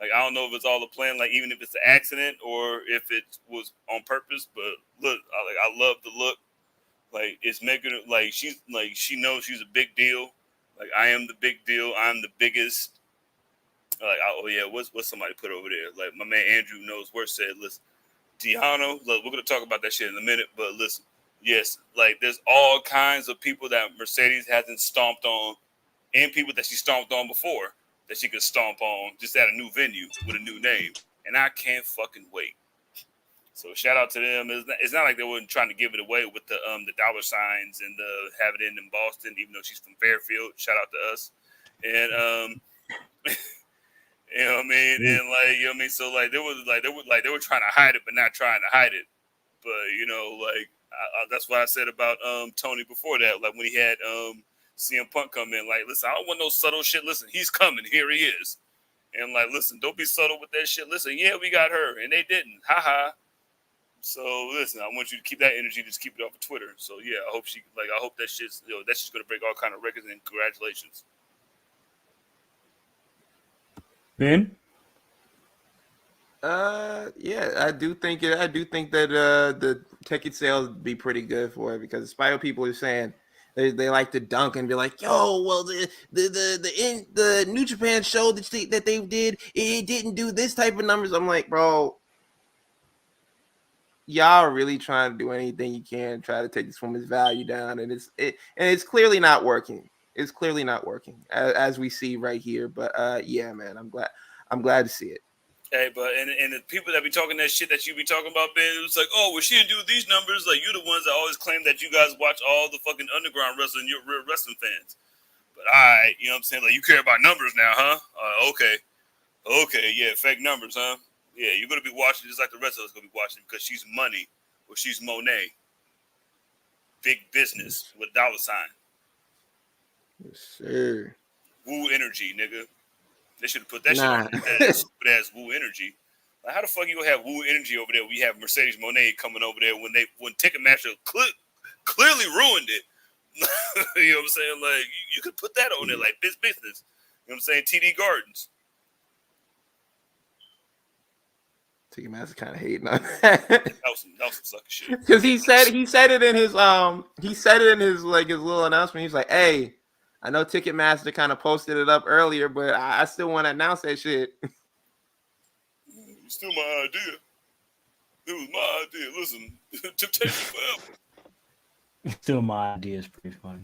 Like, I don't know if it's all a plan. Like, even if it's an accident or if it was on purpose. But look, I love the look. Like, it's making it like she knows she's a big deal. Like, I am the big deal. I'm the biggest. Like, what's somebody put over there? Like, my man Andrew knows where said, listen, Tiano, look, we're gonna talk about that shit in a minute, but listen, yes, like, there's all kinds of people that Mercedes hasn't stomped on, and people that she stomped on before that she could stomp on just at a new venue with a new name, and I can't fucking wait. So shout out to them. It's not like they weren't trying to give it away with the dollar signs and the have it in Boston, even though she's from Fairfield. Shout out to us. And you know what I mean? And like, you know what I mean? So like they were trying to hide it, but not trying to hide it. But that's what I said about Tony before that. Like, when he had CM Punk come in, like, listen, I don't want no subtle shit. Listen, he's coming. Here he is. And like, listen, don't be subtle with that shit. Listen, yeah, we got her, and they didn't. Ha ha. So listen, I want you to keep that energy. Just keep it off of Twitter. So yeah, I hope that shit's that's just gonna break all kind of records. And congratulations, Ben. Yeah, I do think that the ticket sales would be pretty good for it, because despite what people are saying, they like to dunk and be like, yo, well, the New Japan show that they did, it didn't do this type of numbers. I'm like, bro, y'all are really trying to do anything you can try to take this woman's value down, and it's clearly not working. It's clearly not working, as we see right here. But yeah, man, I'm glad to see it. Hey, but and the people that be talking that shit that you be talking about, Ben, it was like, oh, well, she didn't do these numbers. Like, you're the ones that always claim that you guys watch all the fucking underground wrestling. You're real wrestling fans. But all right, you know what I'm saying? Like, you care about numbers now, huh? Okay, yeah, fake numbers, huh? Yeah, you're gonna be watching just like the rest of us gonna be watching, because she's money, or she's Moné. Big business with a dollar sign. Yes, sir. Woo energy, nigga. They should have put that shit on that stupid ass Woo energy. Like, how the fuck you gonna have Woo energy over there? We have Mercedes Moné coming over there when Ticketmaster clearly ruined it. You know what I'm saying? Like, you could put that on there, like business. You know what I'm saying? TD Gardens. Ticketmaster kind of hating on that. That was some sucker shit. Because he said it in his like his little announcement. He's like, hey, I know Ticketmaster kind of posted it up earlier, but I still want to announce that shit. It's still my idea. It was my idea. Listen, Temptation forever. Still my idea is pretty funny.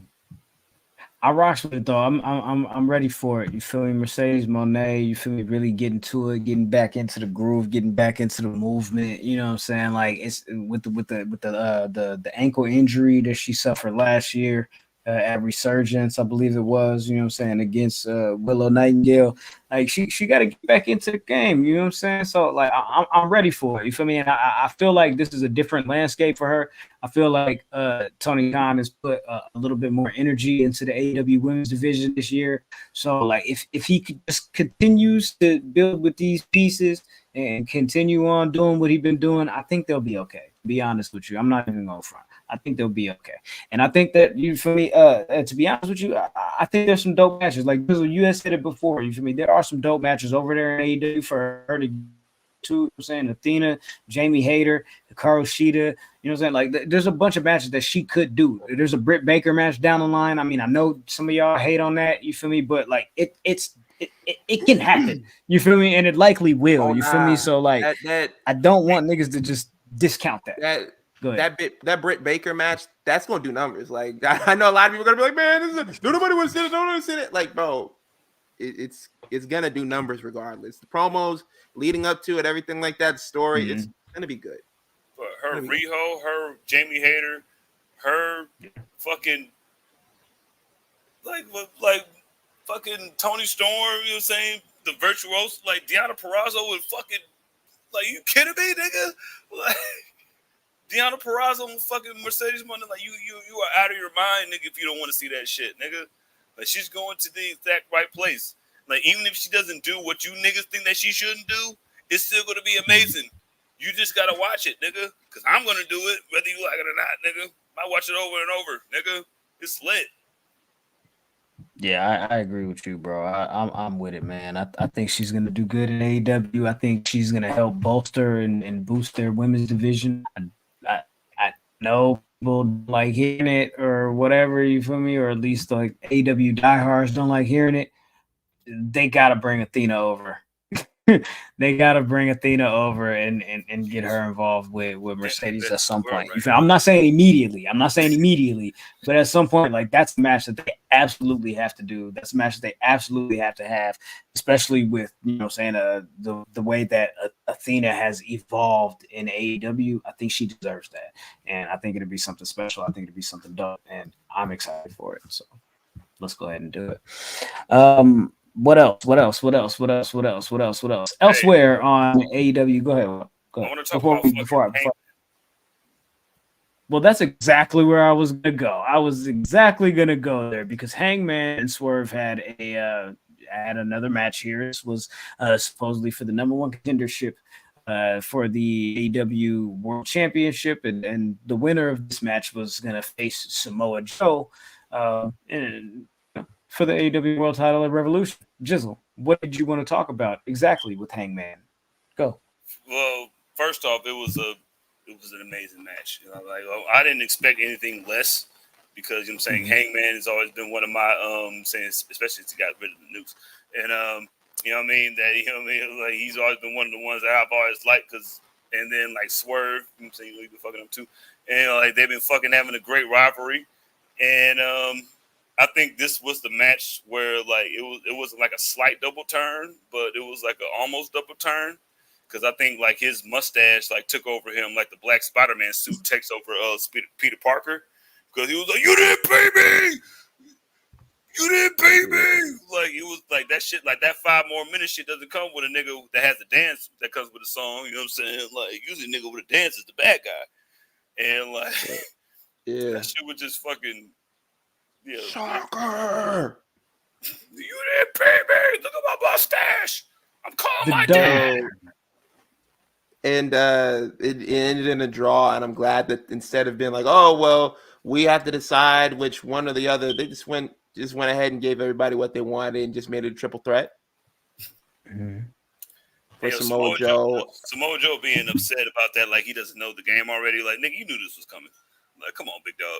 I rocks with it though. I'm ready for it. You feel me? Mercedes Moné, you feel me? Really getting to it, getting back into the groove, getting back into the movement. You know what I'm saying? Like, it's with the ankle injury that she suffered last year at Resurgence, I believe it was. You know what I'm saying? Against Willow Nightingale. Like, she got to get back into the game. You know what I'm saying? So like, I'm ready for it. You feel me? And I feel like this is a different landscape for her. I feel like Tony Khan has put a little bit more energy into the AEW women's division this year. So like, if he could just continues to build with these pieces and continue on doing what he's been doing, I think they'll be okay. To be honest with you, I'm not even going to front. I think they'll be okay. And I think that you for me, to be honest with you, I think there's some dope matches. Like you had said it before. You feel me? There are some dope matches over there in AEW for her to. Too, I'm saying Athena, Jamie Hayter, Hikaru Shida, you know what I'm saying? Like, there's a bunch of matches that she could do. There's a Britt Baker match down the line. I mean, I know some of y'all hate on that, you feel me? But like, it can happen, you feel me? And it likely will, you feel me? So like, I don't want niggas to just discount that. That Britt Baker match, that's gonna do numbers. Like, I know a lot of people are gonna be like, man, nobody wants to see it, nobody wants to see it. Like, bro, it's gonna do numbers regardless. The promos leading up to it, everything like that, story, it's gonna be good. But her Riho, her Jamie Hayter, her fucking like fucking Tony Storm, you know what I'm saying? The virtuoso, like Deonna Purrazzo with fucking, like, you kidding me, nigga? Like Deonna Purrazzo and fucking Mercedes Money, like you are out of your mind, nigga, if you don't want to see that shit, nigga. Like, she's going to the exact right place. Like, even if she doesn't do what you niggas think that she shouldn't do, it's still going to be amazing. You just got to watch it, nigga. Because I'm going to do it, whether you like it or not, nigga. I watch it over and over, nigga. It's lit. Yeah, I agree with you, bro. I'm with it, man. I think she's going to do good in AEW. I think she's going to help bolster and boost their women's division. I know people like hearing it or whatever, you feel me? Or at least like AEW diehards don't like hearing it. They gotta bring Athena over. They gotta bring Athena over and get her involved with Mercedes at some point. Right. I'm not saying immediately. But at some point, like, that's a match that they absolutely have to do. That's a match that they absolutely have to have, especially with, you know, saying the way that Athena has evolved in AEW. I think she deserves that, and I think it'll be something special. I think it'll be something dope, and I'm excited for it. So let's go ahead and do it. What else? Elsewhere on AEW, go ahead. I want to talk about Well, that's exactly where I was gonna go. I was exactly gonna go there because Hangman and Swerve had another match here. This was supposedly for the number one contendership for the AEW World Championship, and the winner of this match was gonna face Samoa Joe for the AEW World Title at Revolution. Jizzle, what did you want to talk about exactly with Hangman? Go. Well, first off, it was an amazing match. You know, like, I didn't expect anything less because, you know what I'm saying, Hangman has always been one of my saying, especially since he got rid of the nukes. And you know what I mean, that, you know what I mean, like, he's always been one of the ones that I've always liked, because, and then like Swerve, you know what I'm saying, you've been fucking them too. And like, they've been fucking having a great rivalry. And I think this was the match where, like, it wasn't like a slight double turn, but it was like an almost double turn, because I think like his mustache like took over him, like the Black Spider-Man suit takes over Peter Parker, because he was like, "You didn't pay me, you didn't pay me." Like, it was like that shit, like that 5 more minutes shit doesn't come with a nigga that has a dance that comes with a song. You know what I'm saying? Like, usually nigga with a dance is the bad guy, and like, yeah, that shit was just fucking. Yeah, Soccer. You didn't pay me. Look at my mustache. I'm calling my dad. And it ended in a draw. And I'm glad that instead of being like, oh well, we have to decide which one or the other, they just went ahead and gave everybody what they wanted and just made it a triple threat. For Samoa Joe. Samoa Joe being upset about that, like he doesn't know the game already. Like, nigga, you knew this was coming. Like, come on, big dog.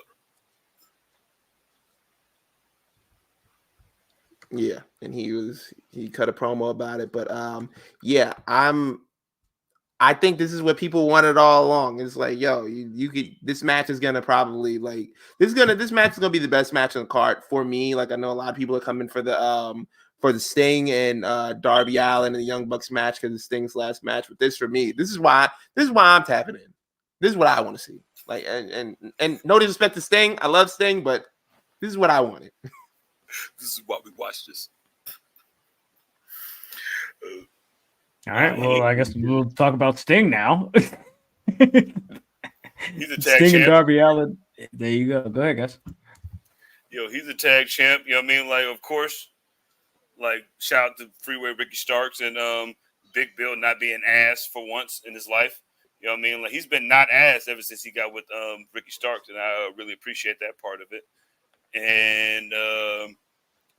Yeah, and he cut a promo about it, but yeah, I think this is what people wanted all along. It's like, yo, you could, this match is gonna probably, like, this match is gonna be the best match on the card for me. Like, I know a lot of people are coming for the Sting and Darby Allin and the Young Bucks match because it's Sting's last match, but this for me, this is why I'm tapping in. This is what I want to see. Like, and no disrespect to Sting, I love Sting, but this is what I wanted. This is why we watch this. All right. Well, I guess we'll talk about Sting now. He's a tag Sting champ. And Darby Allin. There you go. Go ahead, guys. Yo, he's a tag champ. You know what I mean? Like, of course, like, shout out to Freeway Ricky Starks and Big Bill not being ass for once in his life. You know what I mean? Like he's been not ass ever since he got with Ricky Starks, and I really appreciate that part of it. And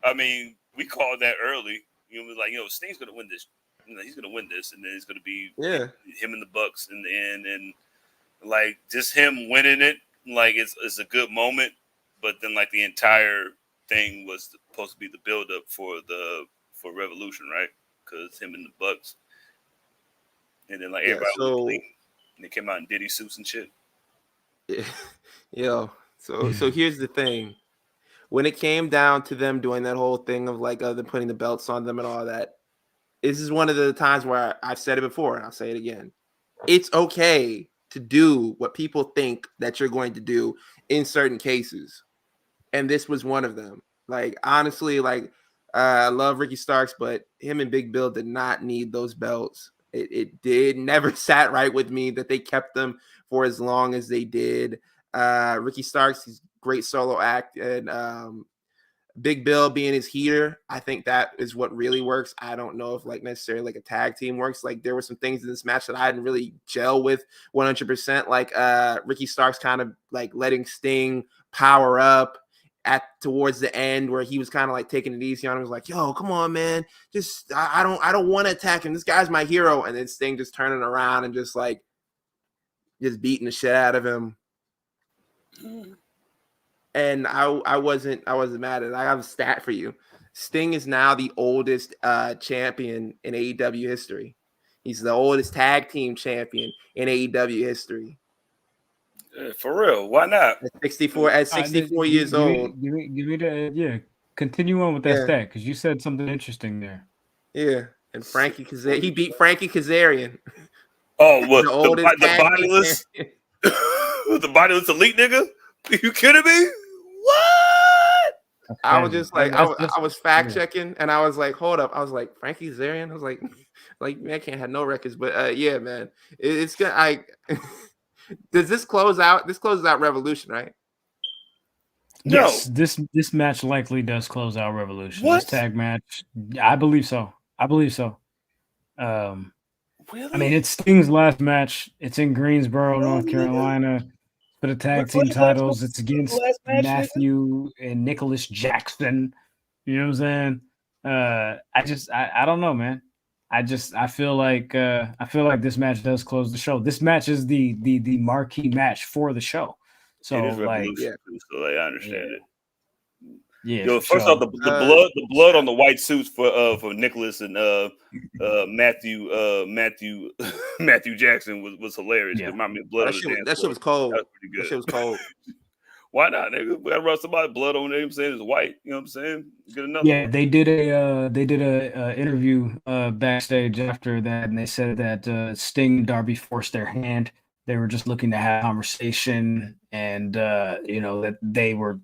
I mean, we called that early. You know, like Sting's gonna win this. You know, he's gonna win this, and then it's gonna be him and the Bucks in the end. And like just him winning it, like it's a good moment. But then like the entire thing was supposed to be the build up for Revolution, right? Because him and the Bucks, and then like everybody was clean. And they came out in Diddy suits and shit. Yeah. So here's the thing. When it came down to them doing that whole thing of like them putting the belts on them and all that, this is one of the times where I've said it before and I'll say it again. It's okay to do what people think that you're going to do in certain cases. And this was one of them. Like, honestly, like I love Ricky Starks, but him and Big Bill did not need those belts. It did never sat right with me that they kept them for as long as they did. Ricky Starks, he's great solo act, and Big Bill being his heater, I think that is what really works. I don't know if like necessarily like a tag team works. Like there were some things in this match that I didn't really gel with 100%. Like Ricky Starks kind of like letting Sting power up towards the end where he was kind of like taking it easy on him. Was like, yo, come on, man. Just I don't want to attack him. This guy's my hero. And then Sting just turning around and just beating the shit out of him. And I wasn't mad at it. I have a stat for you. Sting is now the oldest champion in AEW history. He's the oldest tag team champion in AEW history. For real, why not? At 64 years old. Give me the Continue on with that stat because you said something interesting there. Yeah, and Frankie Kazarian, he beat Frankie Kazarian. Oh, what the bodiless? The bodiless elite nigga? Are you kidding me? What? I was just like, I was fact checking, and I was like, hold up. I was like, Frankie Kazarian. I was like, man, I can't have no records, but yeah, man, it's gonna. Does this close out? This closes out Revolution, right? Yes, this match likely does close out Revolution. What? This tag match, I believe so. Really? I mean, it's Sting's last match. It's in Greensboro, North Carolina. For the tag team titles, it's against Matthew and Nicholas Jackson. You know what I'm saying? I don't know, man. I feel like this match does close the show. This match is the marquee match for the show. So it is like, so I understand it. Yeah. Yo, first off, the blood on the white suits for Nicholas and Matthew Jackson was hilarious. Yeah. It reminded me of blood. That shit was cold. That was pretty good. That shit was cold. Why not, nigga? We gotta rub somebody's blood on there. You know what I'm saying? It's white. You know what I'm saying? Get enough. Yeah, they did a interview backstage after that, and they said that Sting and Darby forced their hand. They were just looking to have a conversation, and that they were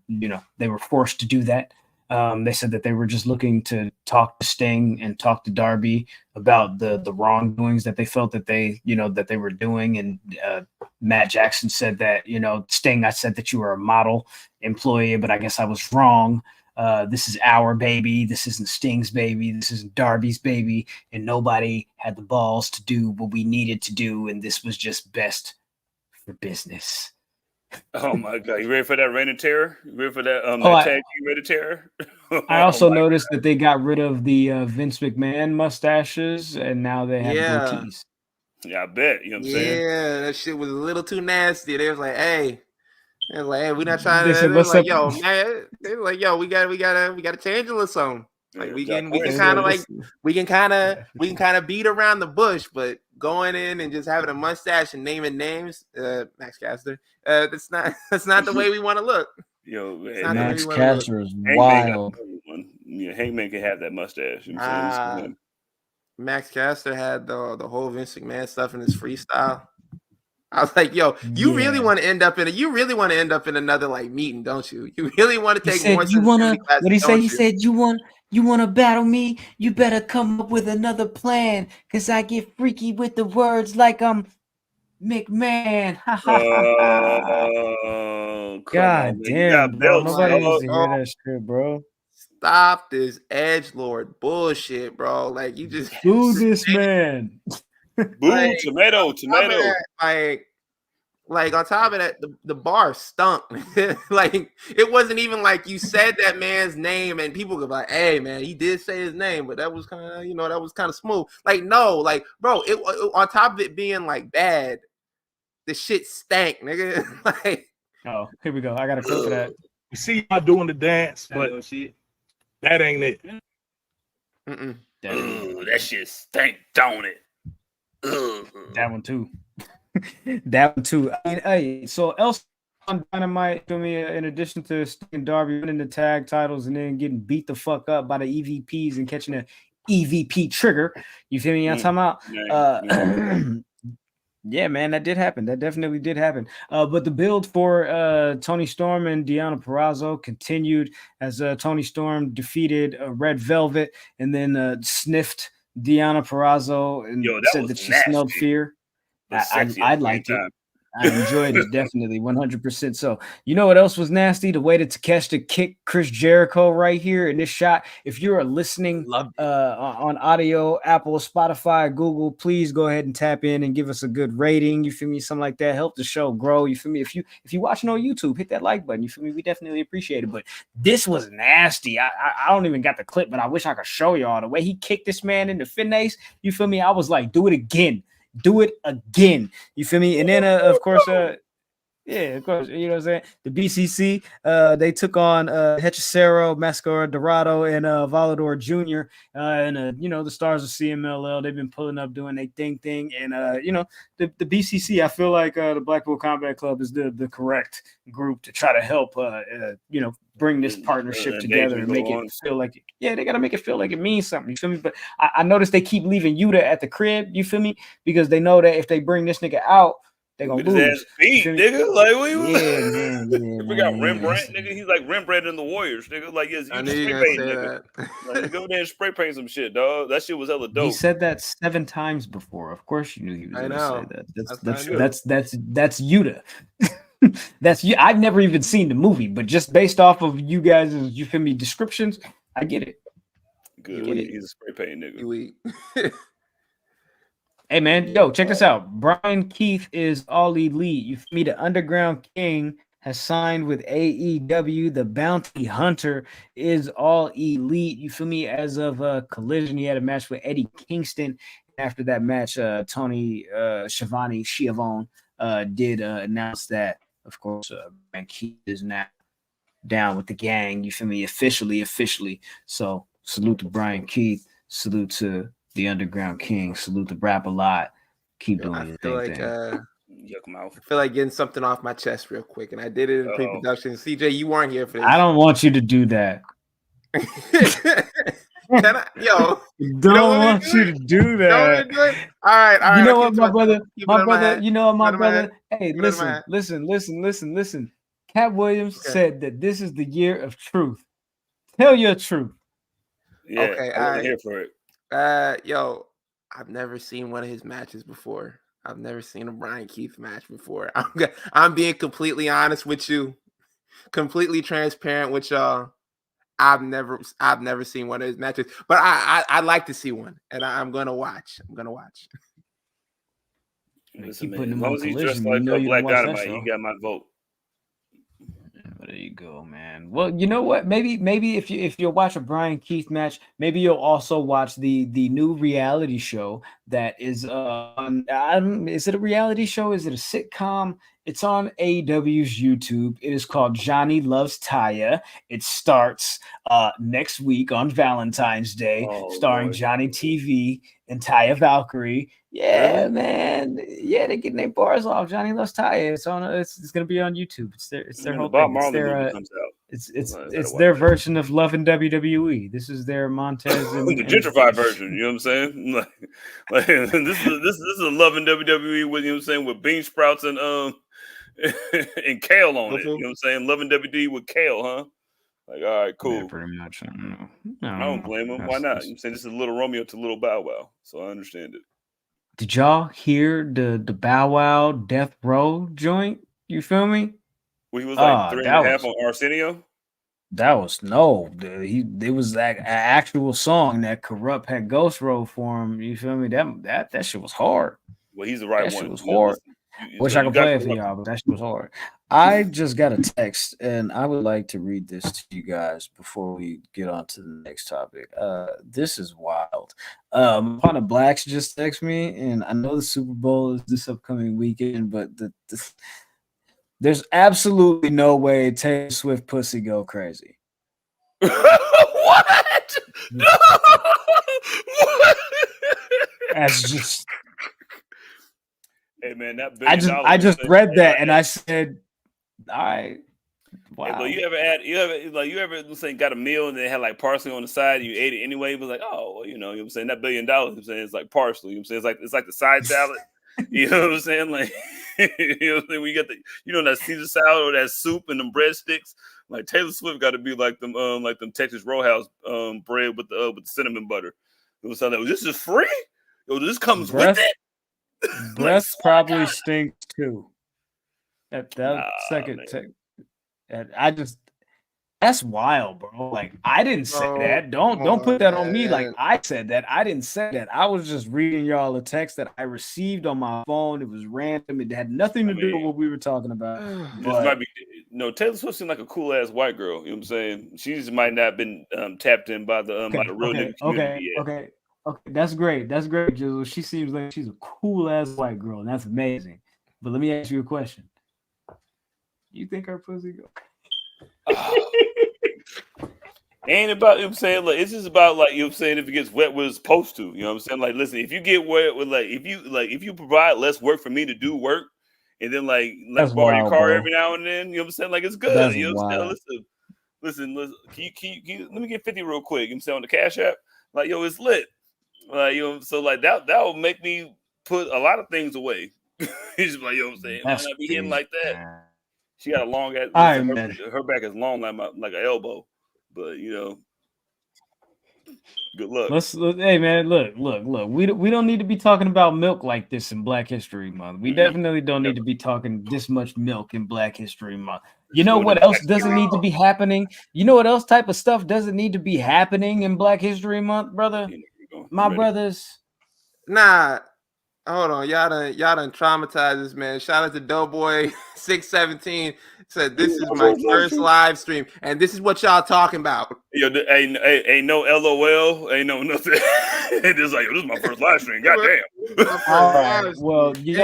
forced to do that. They said that they were just looking to talk to Sting and talk to Darby about the wrongdoings that they felt that they were doing. And Matt Jackson said that, Sting, I said that you were a model employee, but I guess I was wrong. This is our baby. This isn't Sting's baby. This isn't Darby's baby. And nobody had the balls to do what we needed to do. And this was just best for business. Oh my God! You ready for that Reign of Terror? You ready for that tag team Reign of Terror? I also noticed that they got rid of the Vince McMahon mustaches, and now they have goatees. Yeah, I bet. You know what I'm saying? Yeah, that shit was a little too nasty. They was like, hey, we're not trying to. They They was like, yo, man. They were like, yo, we gotta change a little something. Like we can kind of beat around the bush, but going in and just having a mustache and naming names, Max Caster, that's not the way we want to look. Yo, Max Caster is wild. Hangman can have that mustache. You know what I'm saying? Max Caster had the whole Vince McMahon stuff in his freestyle. I was like, yo, you really want to end up in another like meeting, don't you? You really want to take more. What did he say? He said, you want to battle me? You better come up with another plan, because I get freaky with the words like McMahon. God damn, bro. Nobody wants to hear that shit, bro. Stop this edgelord bullshit, bro. Like, you just do this, man. Boo, Like, tomato. Like on top of that, the bar stunk. Like it wasn't even like you said that man's name and people go like, "Hey man, he did say his name," but that was kind of that was kind of smooth. Like no, like bro, it on top of it being like bad, the shit stank, nigga. Like oh, here we go. I got a clip for that. We see y'all doing the dance, but that ain't it. That shit stank, don't it? That one too. That one too. I mean, hey, so else on Dynamite, feel me? In addition to Sting and Darby winning the tag titles and then getting beat the fuck up by the EVPs and catching a EVP trigger, you feel me? I'm talking about. Yeah, man, that did happen. That definitely did happen. But the build for Tony Storm and Deonna Purrazzo continued as Tony Storm defeated Red Velvet and then sniffed Deonna Purrazzo and said that she smelled fear. I liked it. I enjoyed it, definitely, 100%. So, you know what else was nasty? The way that Takeshita kicked Chris Jericho right here in this shot. If you're listening on audio, Apple, Spotify, Google, please go ahead and tap in and give us a good rating. You feel me? Something like that. Help the show grow. You feel me? If you watching on YouTube, hit that like button. You feel me? We definitely appreciate it. But this was nasty. I don't even got the clip, but I wish I could show y'all the way he kicked this man in the finesse. You feel me? I was like, do it again. Do it again. You feel me? And then, of course, yeah, of course, you know what I'm saying? The BCC, they took on Hechicero, Mascara Dorado, and Volador Jr. And, the stars of CMLL. They've been pulling up, doing their thing. And, the BCC, I feel like the Blackpool Combat Club is the correct group to try to help, bring this partnership together and make it feel like they got to make it feel like it means something. You feel me? But I noticed they keep leaving Yuta at the crib. You feel me? Because they know that if they bring this nigga out, they're gonna lose. Beat, nigga. Like, what you man, we got Rembrandt, nigga. He's like Rembrandt in the Warriors, nigga. Like, yes, I knew you were gonna say that. Like, go there and spray paint some shit, dog. That shit was hella dope. He said that 7 times before. Of course, you knew he was gonna say that. That's Yuta. That's you. I've never even seen the movie, but just based off of you guys' descriptions, I get it. Good. He's a spray paint nigga. Hey man, yo, check this out. Brian Keith is all elite. You feel me? The Underground King has signed with AEW. The Bounty Hunter is all elite. You feel me? As of Collision, he had a match with Eddie Kingston. After that match, Tony Schiavone did announce that, of course, Brian Keith is now down with the gang. You feel me? Officially. So salute to Brian Keith. Salute to the Underground King. Salute to Rap a Lot. Keep doing your thing. I feel like getting something off my chest real quick, and I did it in pre-production. CJ, you weren't here for this. I don't want you to do that. Don't want you to do that. All right. You know what, my brother. You know what, my brother. Hey, listen. Cat Williams said that this is the year of truth. Tell your truth. Yeah, okay, I'm here for it. I've never seen one of his matches before. I've never seen a Brian Keith match before. I'm being completely honest with you, completely transparent with y'all. I've never seen one of his matches, but I'd like to see one, and I'm gonna watch. Listen, man, as long as he dressed like Black Dynamite, he got my vote. There you go, man. Well, you know what? Maybe if you'll watch a Brian Keith match, maybe you'll also watch the new reality show that is on. Is it a reality show? Is it a sitcom? It's on AEW's YouTube. It is called Johnny Loves Taya. It starts next week on Valentine's Day, starring Johnny TV and Taya Valkyrie. Yeah, man. Yeah, they're getting their bars off. Johnny Loves Taya. It's on. It's gonna be on YouTube. It's their whole thing. It's their version of Love in WWE. This is their Montez and the gentrified version. You know what I'm saying? Like this is a Love in WWE with, you know what I'm saying, with bean sprouts and and kale on it. You know what I'm saying? Love in WWE with kale, huh? Like, all right, cool. Yeah, pretty much. I don't blame him. Why not? I'm saying this is Little Romeo to Little Bow Wow, so I understand it. Did y'all hear the Bow Wow Death Row joint? You feel me? Well, he was like 3.5 on Arsenio. That was no. It was that actual song that Corrupt had Ghost wrote for him. You feel me? That shit was hard. Well, he's the right That one. shit was hard. Wish I could play it for y'all, but that shit was hard. I just got a text, and I would like to read this to you guys before we get on to the next topic. This is wild. Partner Blacks just text me, and I know the Super Bowl is this upcoming weekend, but there's absolutely no way Taylor Swift pussy go crazy. What? No. That's just. Hey man, that I just read that and I said, all right. Wow. Hey, but you ever say got a meal and they had like parsley on the side and you ate it anyway? It was like, oh, well, you know what I'm saying? That $1 billion, I'm saying it's like parsley. You know what I'm saying it's like the side salad. You know what I'm saying? Like, you know what I'm saying? We got that Caesar salad or that soup and them breadsticks. Like Taylor Swift got to be like them Texas Roadhouse bread with the cinnamon butter. It was like, this is free. Yo, this comes with it. Breath probably stinks too. That's wild, bro. Like I didn't say that. Don't put that on me. Like I said that. I didn't say that. I was just reading y'all a text that I received on my phone. It was random. It had nothing to do with what we were talking about. Taylor Swift seems like a cool ass white girl. You know what I'm saying? She just might not have been tapped in by the real nigga community yet. Okay. That's great. That's great, Jizzle. She seems like she's a cool ass white girl, and that's amazing. But let me ask you a question. You think her pussy go? Ain't about, you know what I'm saying? Like, it's just about, like, you know what I'm saying, if it gets wet what it's supposed to. You know what I'm saying? Like, listen, if you get wet with, like, if you provide less work for me to do work, and then like let's borrow your car every now and then, you know what I'm saying? Like, it's good. That's you know what I'm saying? Listen, can you let me get 50 real quick. You know what I'm saying, on the Cash App? Like, yo, it's lit. So like that will make me put a lot of things away. He's just like, you know what I'm saying? It might not be hitting like that. She got a long ass. Her back is long like an elbow, but you know, good luck. Hey man, look. We don't need to be talking about milk like this in Black History Month. We definitely don't need to be talking this much milk in Black History Month. You know what else doesn't need to be happening? You know what else type of stuff doesn't need to be happening in Black History Month, brother? My brothers. Nah, hold on. Y'all done traumatized this man. Shout out to Doughboy 617. Said this is my first live stream, and this is what y'all talking about. Yo, ain't no LOL, ain't no nothing. It's just like, yo, this is my first live stream. Goddamn. All right. Well, you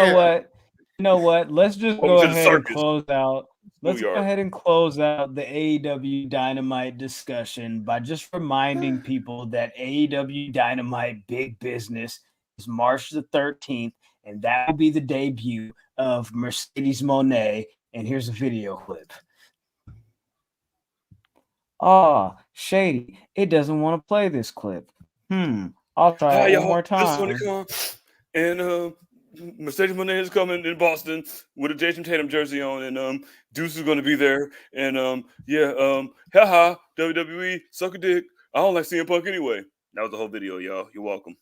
know what? Let's just go ahead and close out. Let's go ahead and close out the AEW Dynamite discussion by just reminding people that AEW Dynamite Big Business is March the 13th, and that will be the debut of Mercedes Moné. And here's a video clip. Shady. It doesn't want to play this clip. I'll try it one more time. And Mercedes Moné is coming in Boston with a Jason Tatum jersey on, and Deuce is going to be there. And haha, WWE, suck a dick. I don't like CM Punk anyway. That was the whole video, y'all. You're welcome.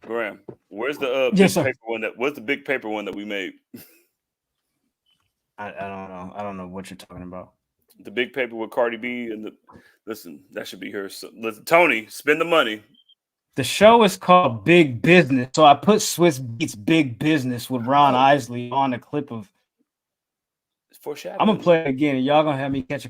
Graham, where's the paper one what's the big paper one that we made? I don't know. I don't know what you're talking about. The big paper with Cardi B and listen, that should be her. So, listen, Tony, spend the money. The show is called Big Business, so I put Swiss Beats Big Business with Ron Isley on a clip of. Foreshadowing. I'm gonna play it again, and y'all gonna have me catch a.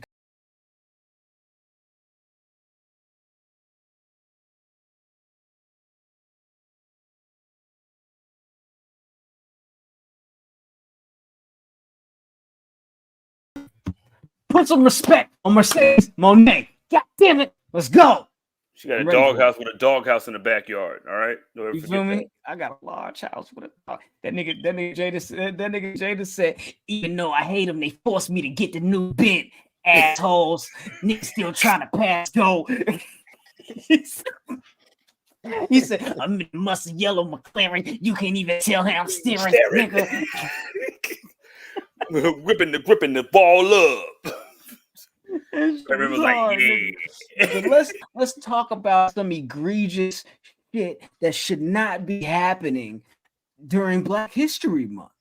Put some respect on Mercedes Moné. God damn it. Let's go. She got a doghouse with a doghouse in the backyard. All right. You feel me? I got a large house with a dog. That nigga Jada said, even though I hate them, they forced me to get the new bid. Assholes. Niggas still trying to pass go. He said, I'm in musty yellow McLaren. You can't even tell how I'm steering. Nigga. Gripping the ball up. Everyone was like, hard, yeah. nigga. But let's talk about some egregious shit that should not be happening during Black History Month.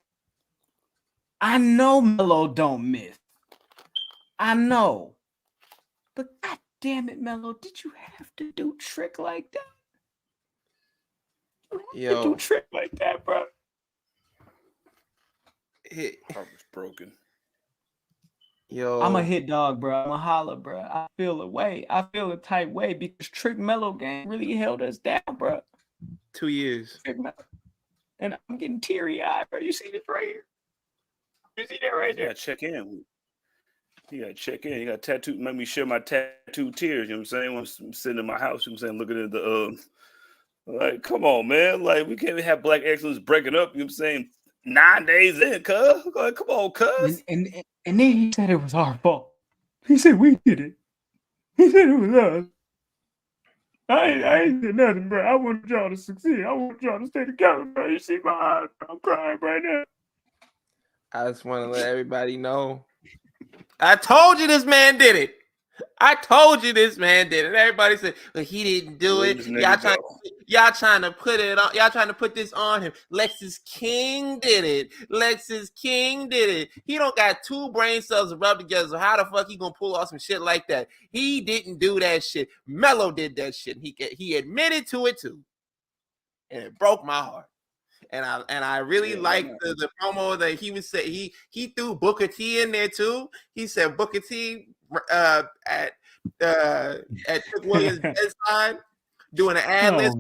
I know Melo don't miss. I know. But god damn it, Melo, did you have to do Trick like that? You have to do Trick like that, bro. Heart was broken. Yo, I'm a hit dog, bro. I'm a holler, bro. I feel a way. I feel a tight way because Trick Melo game really held us down, bro. 2 years. Trick Melo. And I'm getting teary-eyed, bro. You see this right here? You see that right there? You gotta check in. You gotta check in. You got tattoo. Make me share my tattoo tears. You know what I'm saying? When I'm sitting in my house, you know what I'm saying, looking at the like, come on, man. Like, we can't have Black excellence breaking up. You know what I'm saying? 9 days in, cuz. Like, come on, cuz. And then he said it was our fault. He said we did it. He said it was us. I ain't did nothing, bro. I want y'all to succeed. I want y'all to stay together, bro. You see my eyes? I'm crying right now. I just want to let everybody know. I told you this man did it. I told you this man did it. Everybody said, well, he didn't do it. Y'all trying to put it on. Y'all trying to put this on him. Lexus King did it. Lexus King did it. He don't got 2 brain cells to rub together. So how the fuck he gonna pull off some shit like that? He didn't do that shit. Melo did that shit. He admitted to it too, and it broke my heart. And I really liked the promo that he was saying. He threw Booker T in there too. He said Booker T at Trick Williams' bedside doing an ad-lib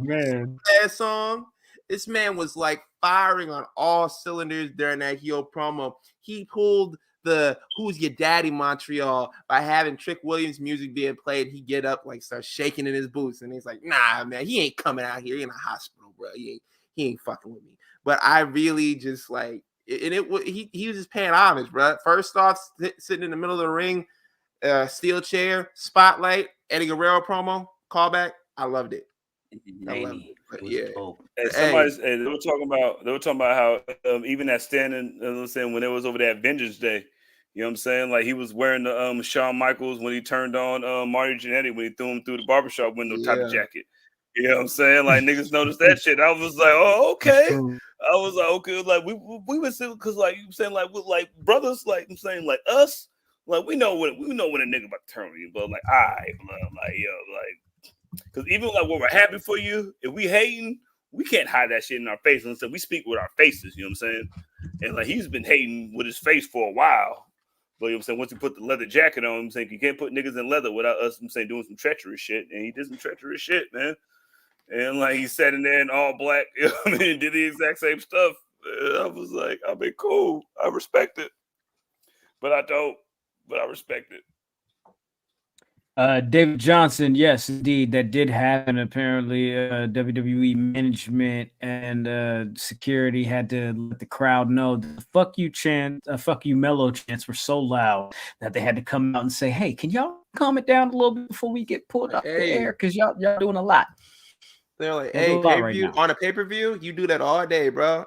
song. This man was like firing on all cylinders during that heel promo. He pulled the "Who's Your Daddy" Montreal by having Trick Williams music being played. He get up, like, start shaking in his boots, and he's like, "Nah, man, he ain't coming out here. He in a hospital, bro. He ain't fucking with me." But I really just like, and he was just paying homage, bro. First off, sitting in the middle of the ring, steel chair, spotlight, Eddie Guerrero promo, callback. I loved it. I loved it. But yeah. And they were talking about how even that standing, when it was over that Vengeance Day, you know what I'm saying? Like, he was wearing the Shawn Michaels when he turned on Marty Jannetty when he threw him through the barbershop window type of jacket. You know what I'm saying? Like, niggas noticed that shit. I was like, oh, okay. I was like, okay, like we were still, because, like, you saying, like, with, like, brothers, like, I'm saying, like, us, like, we know when a nigga about to turn on you, but like, all right, blood, like, yo, like, because even like when we're happy for you, if we hating, we can't hide that shit in our face. And so we speak with our faces, you know what I'm saying? And like, he's been hating with his face for a while. But you know what I'm saying, once you put the leather jacket on, I'm saying, you can't put niggas in leather without us, I'm saying, doing some treacherous shit. And he did some treacherous shit, man. And like, he sat in there in all black, you know what I mean, did the exact same stuff. And I was like, I mean, cool. I respect it. But I don't. But I respect it. David Johnson, yes, indeed, that did happen. Apparently, WWE management and security had to let the crowd know the "fuck you" chant, "fuck you" Melo chants were so loud that they had to come out and say, "Hey, can y'all calm it down a little bit before we get pulled off the air? Because y'all doing a lot." They're like, "Hey, pay-per-view on a pay-per-view, you do that all day, bro.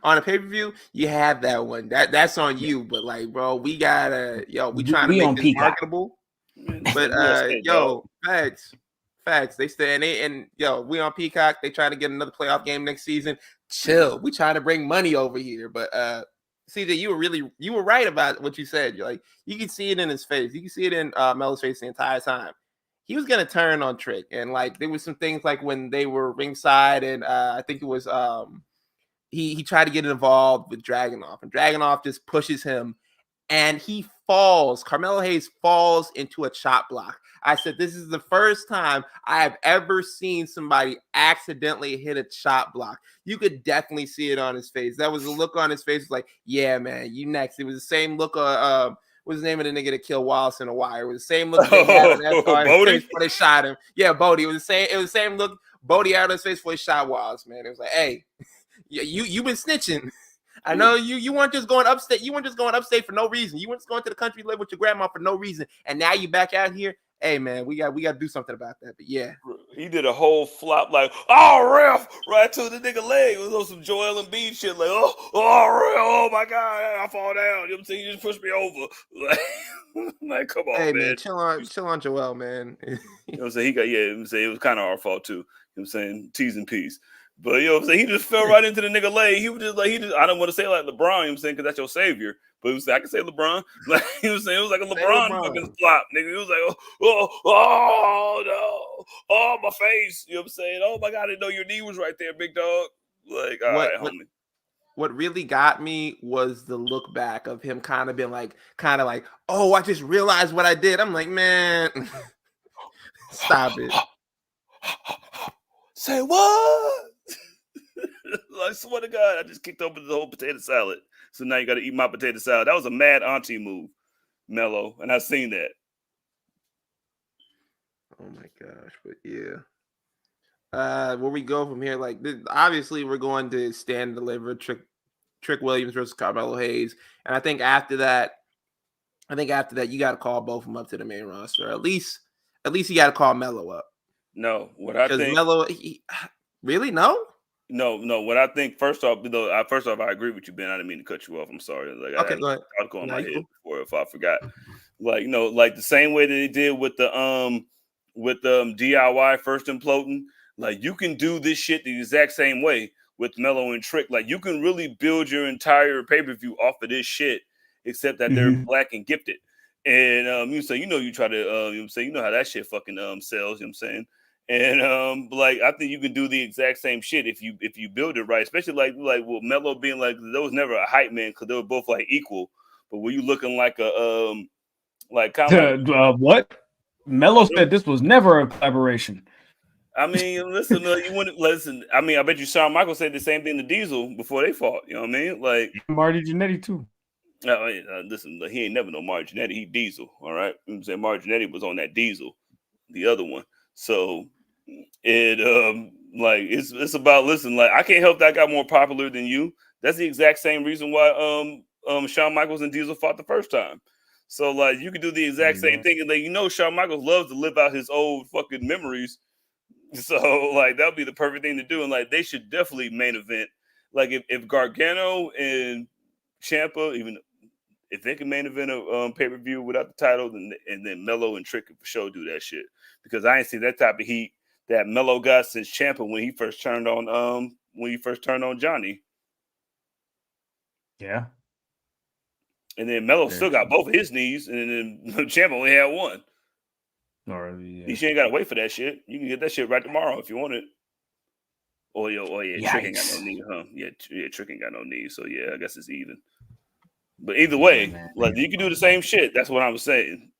On a pay-per-view, you have that one. That's on you. But like, bro, we gotta, we trying to make this marketable." But facts. They stay and we on Peacock. They try to get another playoff game next season. Chill. We trying to bring money over here. But CJ, you were right about what you said. You're like, you can see it in his face. You can see it in Melo's face the entire time. He was gonna turn on Trick, and like there was some things like when they were ringside, and I think it was he tried to get involved with Dragunov, and Dragunov just pushes him, and he falls. Carmelo Hayes falls into a chop block. I said, this is the first time I have ever seen somebody accidentally hit a chop block. You could definitely see it on his face. That was a look on his face. Was like, yeah, man, you next. It was the same look. What's the name of the nigga that killed Wallace in a Wire? It was the same look they had on his face before they shot him. Yeah, Bodie. It was the same look Bodie had on his face before he shot Wallace, man. It was like, hey, you been snitching. I know you weren't just going upstate. You weren't just going upstate for no reason. You weren't just going to the country, live with your grandma for no reason. And now you back out here. hey man, we got to do something about that. But yeah, he did a whole flop like, oh ref, right to the nigga leg. It was on some Joel Embiid shit like, oh ref, oh my god, I fall down. You know what I'm saying? You just pushed me over. Like come on, hey man. chill on Joel, man. You know what I'm saying? It was kind of our fault too. You know what I'm saying? T's and P's. But you know what I'm saying? He just fell right into the nigga leg. He was just like, I don't want to say like LeBron, you know what I'm saying, because that's your savior. But I can say LeBron. Like he was saying, it was like a LeBron fucking flop, nigga. He was like, oh no, oh my face. You know what I'm saying? Oh my god, I didn't know your knee was right there, big dog. Like, all right, homie. What really got me was the look back of him kind of being like, oh, I just realized what I did. I'm like, man, stop it. Say what? I swear to God, I just kicked open the whole potato salad. So now you got to eat my potato salad. That was a mad auntie move, Mello, and I've seen that. Oh my gosh, but yeah. Where we go from here? Like, obviously, we're going to stand and deliver Trick Williams versus Carmelo Hayes, and I think after that, you got to call both of them up to the main roster. At least you got to call Mello up. No, what I think Mello, really no. What I think first off, I agree with you, Ben. I didn't mean to cut you off. I'm sorry. Like, okay, go ahead. I was going my head before if I forgot. Like, like the same way that they did with the DIY first imploding. Like, you can do this shit the exact same way with Mello and Trick. Like, you can really build your entire pay-per-view off of this shit, except that they're black and gifted. And you say, you try to you know how that shit fucking sells, you know what I'm saying? And like I think you can do the exact same shit if you build it right, especially like with Mello being like there was never a hype man because they were both like equal. But were you looking like a like kind of what? Mello said this was never a collaboration. I mean, listen, you wouldn't listen. I mean, I bet you Shawn Michaels said the same thing to Diesel before they fought. You know what I mean? Like Marty Jannetty too. Listen, he ain't never no Marty Jannetty. He Diesel. All right, you know what I'm saying Marty Jannetty was on that Diesel, the other one. So it like it's about listen. Like I can't help that I got more popular than you. That's the exact same reason why Shawn Michaels and Diesel fought the first time. So like you can do the exact same thing, and like Shawn Michaels loves to live out his old fucking memories. So like that would be the perfect thing to do, and like they should definitely main event. Like if Gargano and Ciampa, even if they can main event a pay-per-view without the title, and then Mello and Trick for sure do that shit, because I ain't seen that type of heat that Mello got since Ciampa when he first turned on Johnny. Yeah. And then Mello still got both of his knees, and then Ciampa only had one. Yeah. You ain't gotta wait for that shit. You can get that shit right tomorrow if you want it. Oh yeah, Trick ain't got no knee, huh? Yeah, Trick ain't got no knee, so yeah, I guess it's even. But either way, like you can do the same shit. That's what I was saying.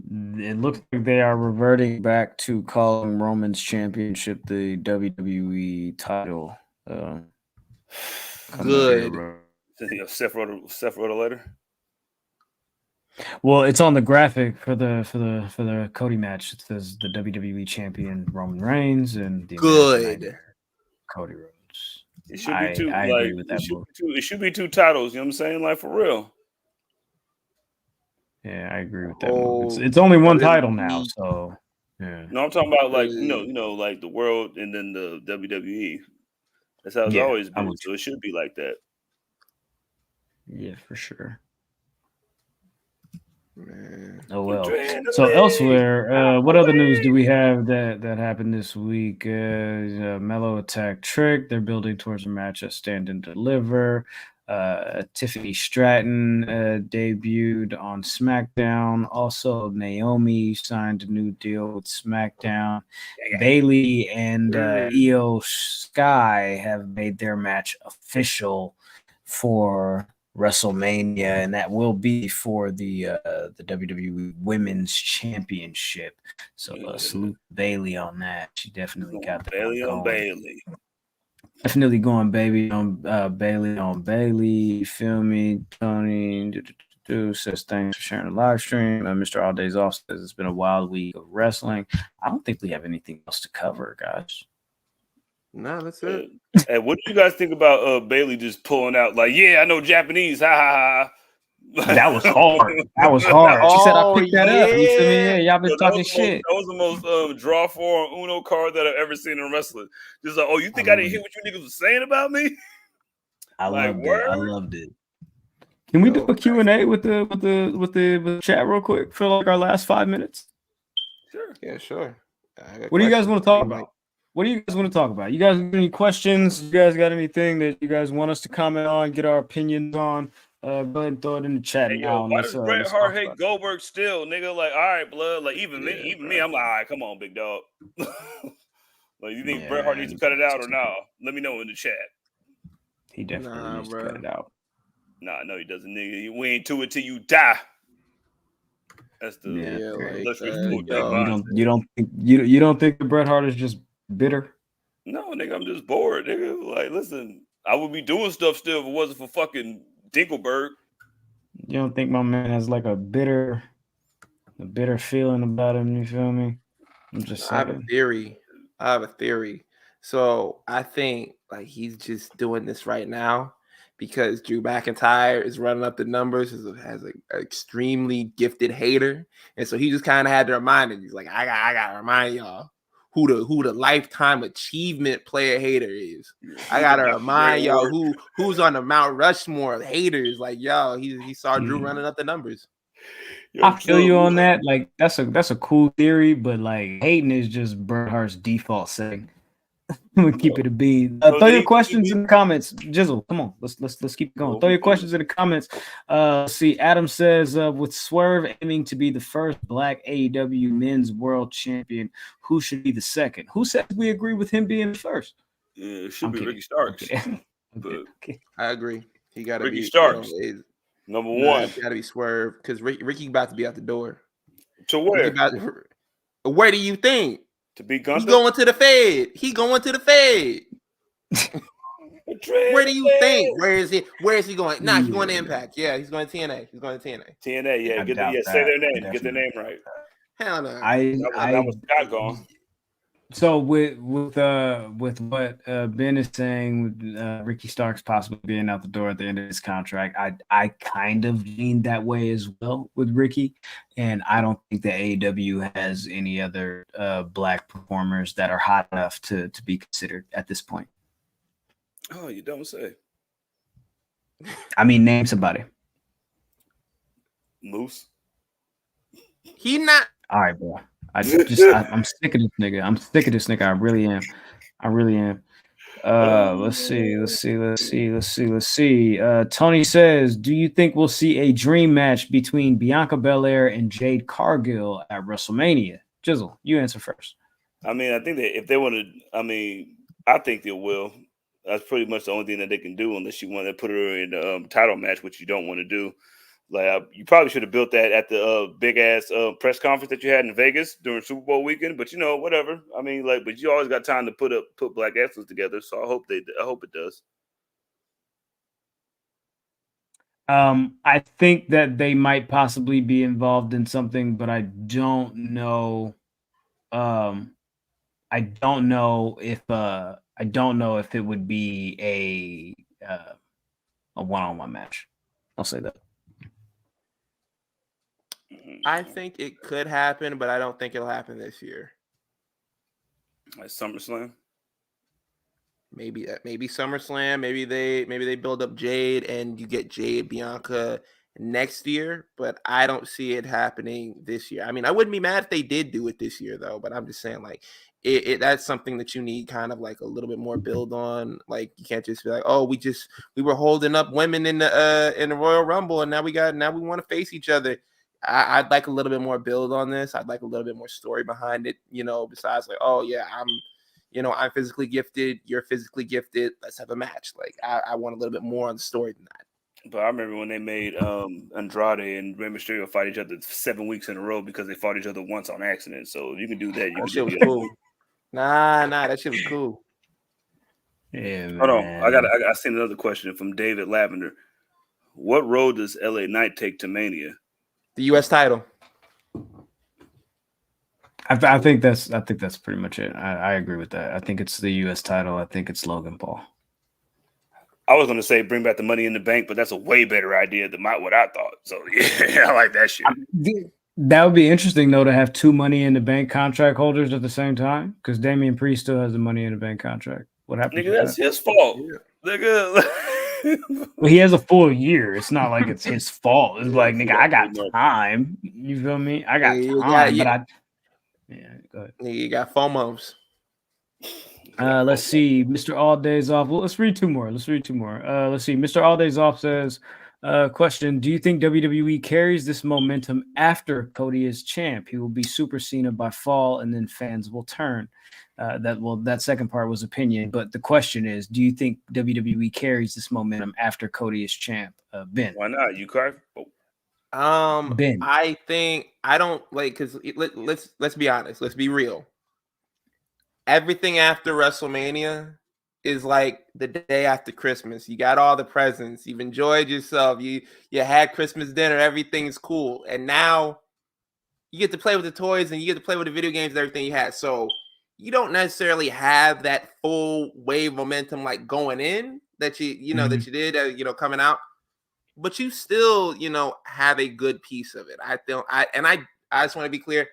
It looks like they are reverting back to calling Roman's championship the WWE title. Good. Seth wrote a letter. Well, it's on the graphic for the Cody match. It says the WWE champion Roman Reigns and the good Cody Rhodes. It should be two. I agree with that. It should be two titles. You know what I'm saying? Like for real. Yeah, I agree with that. It's only one title now, so yeah. No, I'm talking about like like the world and then the WWE. That's how it's always been. So it should be like that. Yeah, for sure. Man. Oh well. So elsewhere, what other news do we have that happened this week? Mello attacked Trick. They're building towards a match at Stand and Deliver. Tiffany Stratton debuted on SmackDown. Also, Naomi signed a new deal with SmackDown. Bayley and Io Sky have made their match official for WrestleMania, and that will be for the WWE Women's Championship. So salute Bayley on that. She definitely got the Bayley on Bayley. Definitely going Bayley on Bayley. You feel me? Tony says thanks for sharing the live stream. Mr. All Days Off says it's been a wild week of wrestling. I don't think we have anything else to cover, guys. No, that's it. And what do you guys think about Bayley just pulling out like, yeah, I know Japanese, ha ha ha? That was hard. That was hard. She said I picked that up. You feel me? Yeah, y'all been Yo, talking shit. That was the most draw for Uno card that I've ever seen in wrestling. Just like, oh, you think I didn't hear what you niggas was saying about me? I Like, loved it. I loved it. Can we do a Q&A with the chat real quick for like our last 5 minutes? Sure. Yeah, sure. What do you guys want to talk about? What do you guys want to talk about? You guys got any questions? You guys got anything that you guys want us to comment on, get our opinions on? Go ahead and throw it in the chat Hey, now. yo, why does Bret Hart hate Goldberg still, nigga? Like, all right, blood. Like, even me, I'm like, all right, come on, big dog. Like, you think Bret Hart needs to cut it out or no? Let me know in the chat. He definitely needs to cut it out. Nah, no, he doesn't, nigga. We ain't to it till you die. That's the you don't think the Bret Hart is just bitter? No, nigga, I'm just bored, nigga. Like, listen, I would be doing stuff still if it wasn't for fucking Dinkelberg. You don't think my man has like a bitter feeling about him? You feel me? I'm just saying. I have a theory. So I think like he's just doing this right now because Drew McIntyre is running up the numbers as an extremely gifted hater, and so he just kind of had to remind him. He's like, I gotta remind y'all who the lifetime achievement player hater is. I gotta remind y'all who's on the Mount Rushmore of haters. Like, yo, he saw Drew running up the numbers. I feel you on that. Like, that's a cool theory, but like hating is just Bret Hart's default setting. We keep it a B. Throw your questions in the comments. Jizzle, come on. Let's keep going. Throw your questions in the comments. See, Adam says with Swerve aiming to be the first Black AEW Men's World Champion, who should be the second? Who says we agree with him being the first? Yeah, it should be Ricky Starks. I agree. He got to be Ricky Starks. Number one. Got to be Swerve because Ricky about to be out the door. To where? Where do you think? To be Gunther? He going to the Fed. Where do you think? Where is he going? Nah, he's going to Impact. Yeah, he's going to TNA. TNA, yeah. Say their name. Get their name right. Hell no. That was Scott gone. So with what Ben is saying, Ricky Starks possibly being out the door at the end of his contract, I kind of lean that way as well with Ricky, and I don't think that AEW has any other Black performers that are hot enough to be considered at this point. Oh, you don't say. I mean, name somebody. Moose. He not. All right, bro. I'm sick of this nigga. I really am. Let's see. Tony says, do you think we'll see a dream match between Bianca Belair and Jade Cargill at WrestleMania? Jizzle, you answer first. I mean, I think that if they want to, I think they will. That's pretty much the only thing that they can do unless you want to put her in the title match, which you don't want to do. Like, you probably should have built that at the big ass press conference that you had in Vegas during Super Bowl weekend. But whatever. I mean, like, but you always got time to put Black Excellence together. So I hope it does. I think that they might possibly be involved in something, but I don't know. I don't know if it would be a one-on-one match. I'll say that. I think it could happen, but I don't think it'll happen this year. Like SummerSlam? Maybe SummerSlam. Maybe they build up Jade and you get Jade Bianca next year, but I don't see it happening this year. I mean, I wouldn't be mad if they did do it this year though, but I'm just saying like that's something that you need kind of like a little bit more build on. Like you can't just be like, oh, we were holding up women in the Royal Rumble and now we want to face each other. I'd like a little bit more build on this. I'd like a little bit more story behind it, besides like, oh yeah, I'm physically gifted, you're physically gifted, let's have a match. Like I want a little bit more on the story than that. But I remember when they made Andrade and Rey Mysterio fight each other 7 weeks in a row because they fought each other once on accident. So you can do that. That shit was cool. Nah, that shit was cool. Yeah, hold on. I seen another question from David Lavender. What road does LA Knight take to Mania? The U.S. title. I think that's pretty much it. I agree with that. I think it's the U.S. title. I think it's Logan Paul. I was gonna say bring back the Money in the Bank, but that's a way better idea than what I thought. So yeah, I like that shit. That would be interesting though to have 2 Money in the Bank contract holders at the same time, because Damian Priest still has a Money in the Bank contract. What happened? Nigga, that's his fault. Nigga. Well, he has a full year. It's not like it's his fault. It's like, nigga, I got time. You feel me? I got time, but go ahead. You got FOMOs. Let's see. Mr. All Days Off. Well, let's read 2 more. Let's see. Mr. All Days Off says, question: do you think WWE carries this momentum after Cody is champ? He will be Super Cena by fall, and then fans will turn. That second part was opinion, but the question is, do you think WWE carries this momentum after Cody is champ? Ben, why not? You Carter? Ben, I think I don't like because let's be honest. Let's be real. Everything after WrestleMania is like the day after Christmas. You got all the presents. You've enjoyed yourself. You had Christmas dinner. Everything's cool, and now you get to play with the toys and you get to play with the video games and everything you had. So you don't necessarily have that full wave momentum like going in that you know that you did coming out, but you still have a good piece of it. I just want to be clear.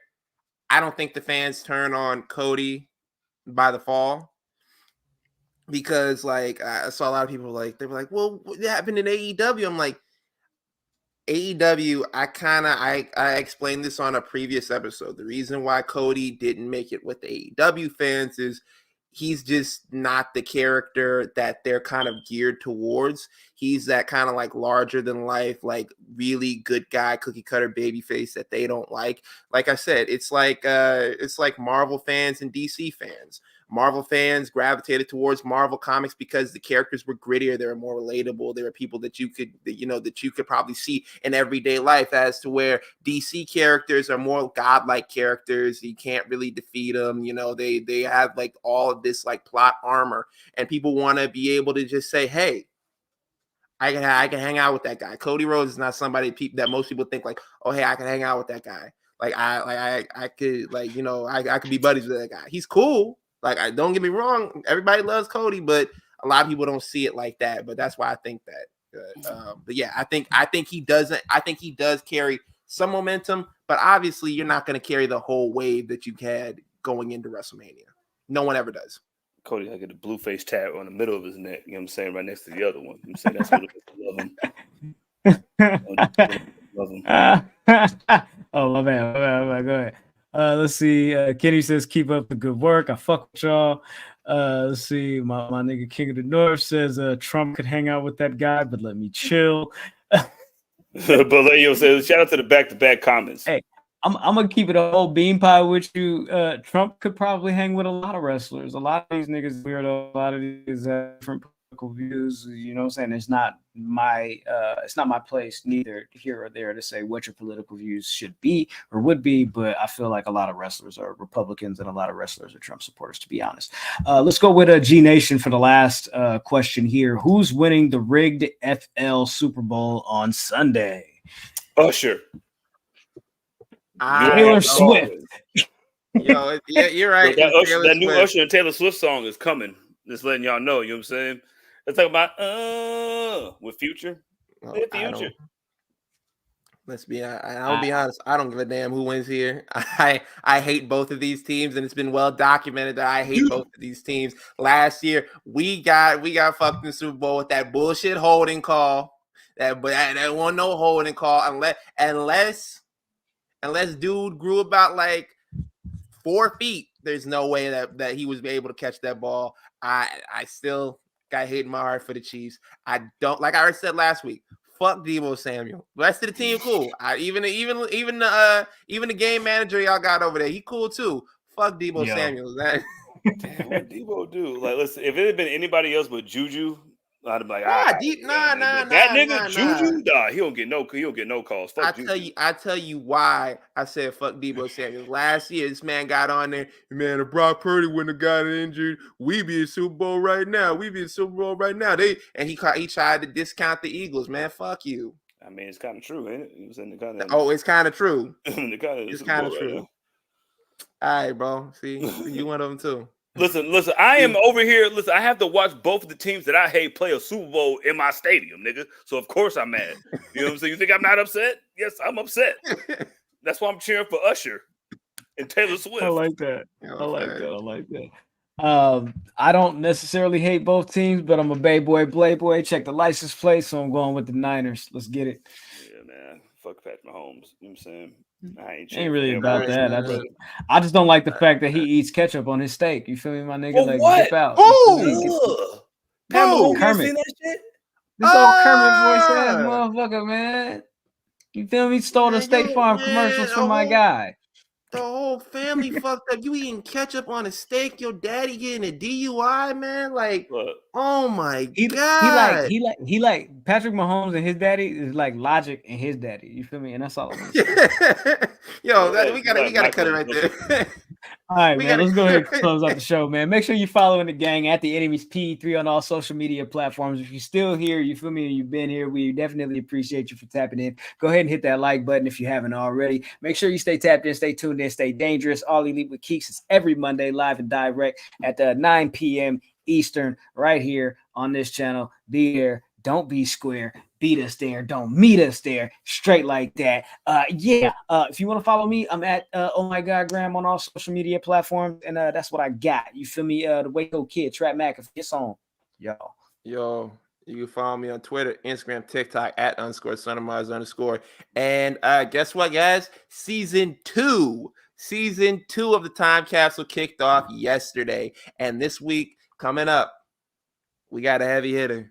I don't think the fans turn on Cody by the fall, because like I saw a lot of people they were like, well, what happened in AEW? I'm like, AEW, I explained this on a previous episode. The reason why Cody didn't make it with the AEW fans is he's just not the character that they're kind of geared towards. He's that kind of like larger than life, like really good guy, cookie cutter baby face that they don't like. Like I said, it's like Marvel fans and DC fans. Marvel fans gravitated towards Marvel comics because the characters were grittier, they were more relatable. There were people that you could probably see in everyday life, as to where DC characters are more godlike characters. You can't really defeat them. They have like all of this like plot armor, and people want to be able to just say, hey, I can hang out with that guy. Cody Rhodes is not somebody that most people think like, oh, hey, I can hang out with that guy. Like I could I could be buddies with that guy. He's cool. Like, don't get me wrong, everybody loves Cody, but a lot of people don't see it like that. But that's why I think that. But yeah, I think he doesn't. I think he does carry some momentum, but obviously you're not going to carry the whole wave that you had going into WrestleMania. No one ever does. Cody, I get a blue face tat on the middle of his neck. You know what I'm saying? Right next to the other one. I'm saying that's what I love him. Oh, my bad. Go ahead. Let's see. Kenny says, keep up the good work. I fuck with y'all. Let's see. My nigga King of the North says Trump could hang out with that guy, but let me chill. But Leo says, shout out to the back-to-back comments. Hey, I'm gonna keep it a whole bean pie with you. Trump could probably hang with a lot of wrestlers. A lot of these niggas weirdo. A lot of these different political views. You know what I'm saying? It's not my place, neither here or there, to say what your political views should be or would be. But I feel like a lot of wrestlers are Republicans and a lot of wrestlers are Trump supporters, to be honest. Let's go with a G Nation for the last question here. Who's winning the rigged FL Super Bowl on Sunday? Usher. Taylor Swift. Yeah, you're right. That new Usher and Taylor Swift song is coming. Just letting y'all know. You know what I'm saying? Let's talk about with Future. Future. I'll be honest. I don't give a damn who wins here. I hate both of these teams, and it's been well documented that I hate both of these teams. Last year, we got fucked in the Super Bowl with that bullshit holding call. That wasn't no holding call unless dude grew about like 4 feet. There's no way that he was able to catch that ball. I still got hate in my heart for the Chiefs. I don't, like I already said last week, fuck Deebo Samuel. The rest of the team cool. Even the game manager y'all got over there, he cool too. Fuck Deebo Samuel. Damn, what Deebo do? Like, listen, if it had been anybody else but Juju, I'd be like, that nigga Juju, he don't get no calls. Fuck I tell you why I said fuck Deebo Samuel. Last year, this man got on there. Man, if Brock Purdy wouldn't have gotten injured, we'd be in Super Bowl right now. He tried to discount the Eagles. Man, fuck you. I mean, it's kind of true, ain't it? It's kind of true. It's kind of true. All right, bro. See, you one of them too. Listen. I am over here. Listen, I have to watch both of the teams that I hate play a Super Bowl in my stadium, nigga. So of course I'm mad. You know what I'm saying? You think I'm not upset? Yes, I'm upset. That's why I'm cheering for Usher and Taylor Swift. I like that. I like that. I don't necessarily hate both teams, but I'm a Bay Boy, Blay Boy. Check the license plate, so I'm going with the Niners. Let's get it. Yeah, man. Fuck Patrick Mahomes. You know what I'm saying? I ain't really about that. I just don't like the fact that he eats ketchup on his steak. You feel me, my nigga? Well, like, what? dip out. Pat Mahomes ain't Kermit. seen that shit? This old Kermit voice ass motherfucker, man. You feel me? Stole the State Farm commercials from my guy. The whole family fucked up. You eating ketchup on a steak, your daddy getting a DUI, man. Like, oh my god. He like Patrick Mahomes and his daddy is like Logic and his daddy. You feel me? And that's all I'm saying. Yo, we gotta cut it right there. All right, man. Let's go ahead and close out the show, man. Make sure you're following the gang at the Enemies P3 on all social media platforms. If you're still here, you feel me, and you've been here, we definitely appreciate you for tapping in. Go ahead and hit that like button if you haven't already. Make sure you stay tapped in, stay tuned in, stay dangerous. All Elite with Keeks is every Monday, live and direct at 9 p.m. Eastern, right here on this channel. Be there. Don't be square. Beat us there. Don't meet us there. Straight like that. If you want to follow me, I'm at Oh My God Graham on all social media platforms, and that's what I got. You feel me? The Waco Kid, Trap Mac, it's on. Yo, you can follow me on Twitter, Instagram, TikTok at _SonOfMars_. And guess what, guys? Season 2 of the Time Capsule kicked off yesterday, and this week coming up, we got a heavy hitter.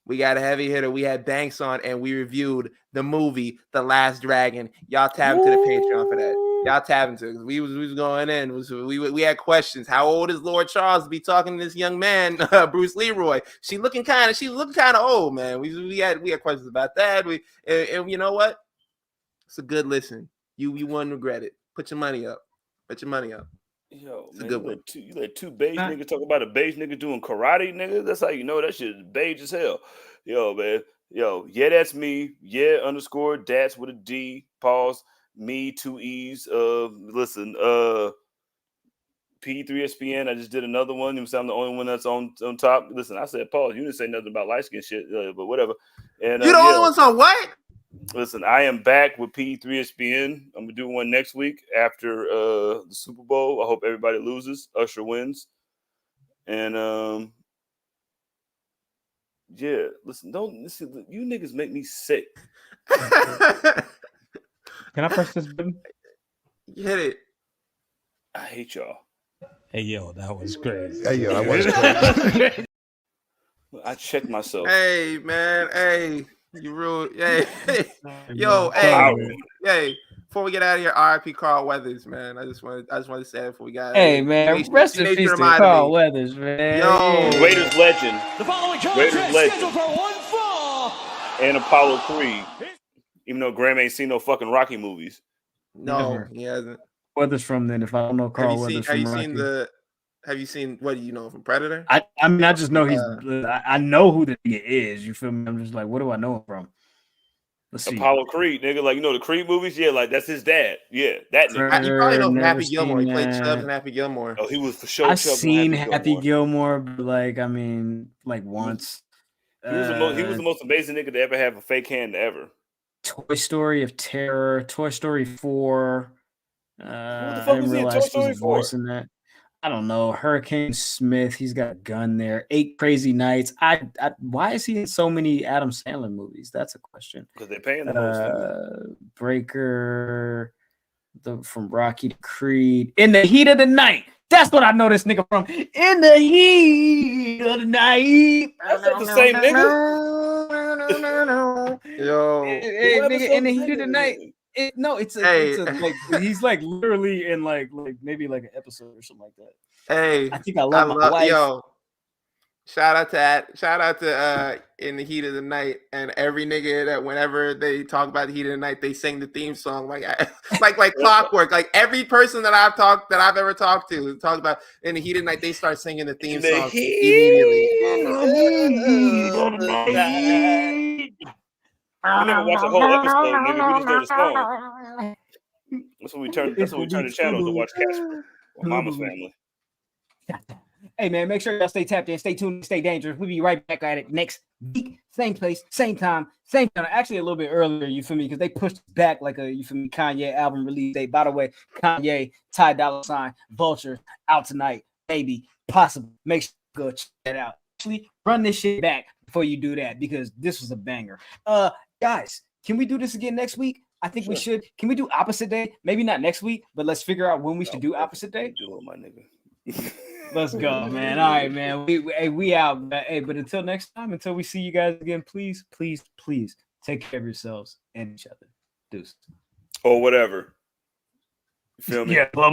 We had Banks on, and we reviewed the movie The Last Dragon. Y'all tap into the Patreon for that. Y'all tap into it. We was going in. We had questions. How old is Lord Charles to be talking to this young man, Bruce Leroy? She looking kind of old, man. We had questions about that. And you know what? It's a good listen. You wouldn't regret it. Put your money up. Yo, it's man, a good one. You let two beige niggas talk about a beige nigga doing karate, nigga. That's how you know that shit is beige as hell. Yo, man. Yo, yeah, that's me. Yeah, _ that's with a D. Pause. Me, 2 E's. Listen, P3SPN. I just did another one. I'm the only one that's on top. Listen, I said pause. You didn't say nothing about light skin shit, but whatever. And you the only ones on what? Listen, I am back with P3SPN. I'm gonna do one next week after the Super Bowl. I hope everybody loses. Usher wins. And listen, you niggas make me sick. Can I press this button? Hit it. I hate y'all. Hey yo, that was crazy. Hey yo, that was crazy. I checked myself. Hey man, hey. You rude. Hey. Yo, hey. Before we get out of here, RIP Carl Weathers, man. I just wanted to say it before we got Hey, man. Rest in peace to Carl Weathers, man. Yo, Raiders legend. The following Raiders contest legend. scheduled for one fall. And Apollo Creed. Even though Graham ain't seen no fucking Rocky movies. No, he hasn't. Weathers from then, if I don't know Carl Weathers from Rocky. Have you seen what do you know from Predator? I mean, I just know I know who the nigga is. You feel me? I'm just like, what do I know him from? Let's see. Apollo Creed, nigga. Like, you know the Creed movies? Yeah, like that's his dad. Yeah, that nigga. You probably know Happy Gilmore. He played Chubbs and Happy Gilmore. Oh, he was for sure. I've seen Happy Gilmore, but like, I mean, like once. He was the most amazing nigga to ever have a fake hand ever. Toy Story of Terror, Toy Story 4. What the fuck was he in Toy Story 4? In that. I don't know. Hurricane Smith, he's got a gun there. 8 Crazy Nights. Why is he in so many Adam Sandler movies? That's a question. Because they're paying the most. Breaker, from Rocky to Creed. In the Heat of the Night. That's what I know this nigga from. In the Heat of the Night. That's not the same nigga. Yo, hey, nigga, in the Heat of the Night. He's like literally in like maybe like an episode or something like that. Hey, I think I love my wife. Yo, shout out to that. Shout out to In the Heat of the Night, and every nigga that whenever they talk about the Heat of the Night, they sing the theme song like clockwork. Like every person that I've ever talked to talk about In the Heat of the Night, they start singing the theme song immediately. We never watch a whole episode, nigga. We just know the song. That's what we turn the channel to watch Casper or Mama's Family. Hey, man, make sure y'all stay tapped in, stay tuned, stay dangerous. We'll be right back at it next week. Same place, same time, same channel. Actually, a little bit earlier, you feel me? Because they pushed back like a, you feel me, Kanye album release date. By the way, Kanye, Ty Dolla $ign, Vulture, out tonight. Maybe, possible. Make sure you go check that out. Actually, run this shit back before you do that because this was a banger. Guys, can we do this again next week? I think we should. Can we do opposite day? Maybe not next week, but let's figure out when we should do opposite day. Do it, my nigga. Let's go, man. All right, man. We out. Hey, but until next time, until we see you guys again, please take care of yourselves and each other. Deuce. Or whatever. You feel me? Yeah,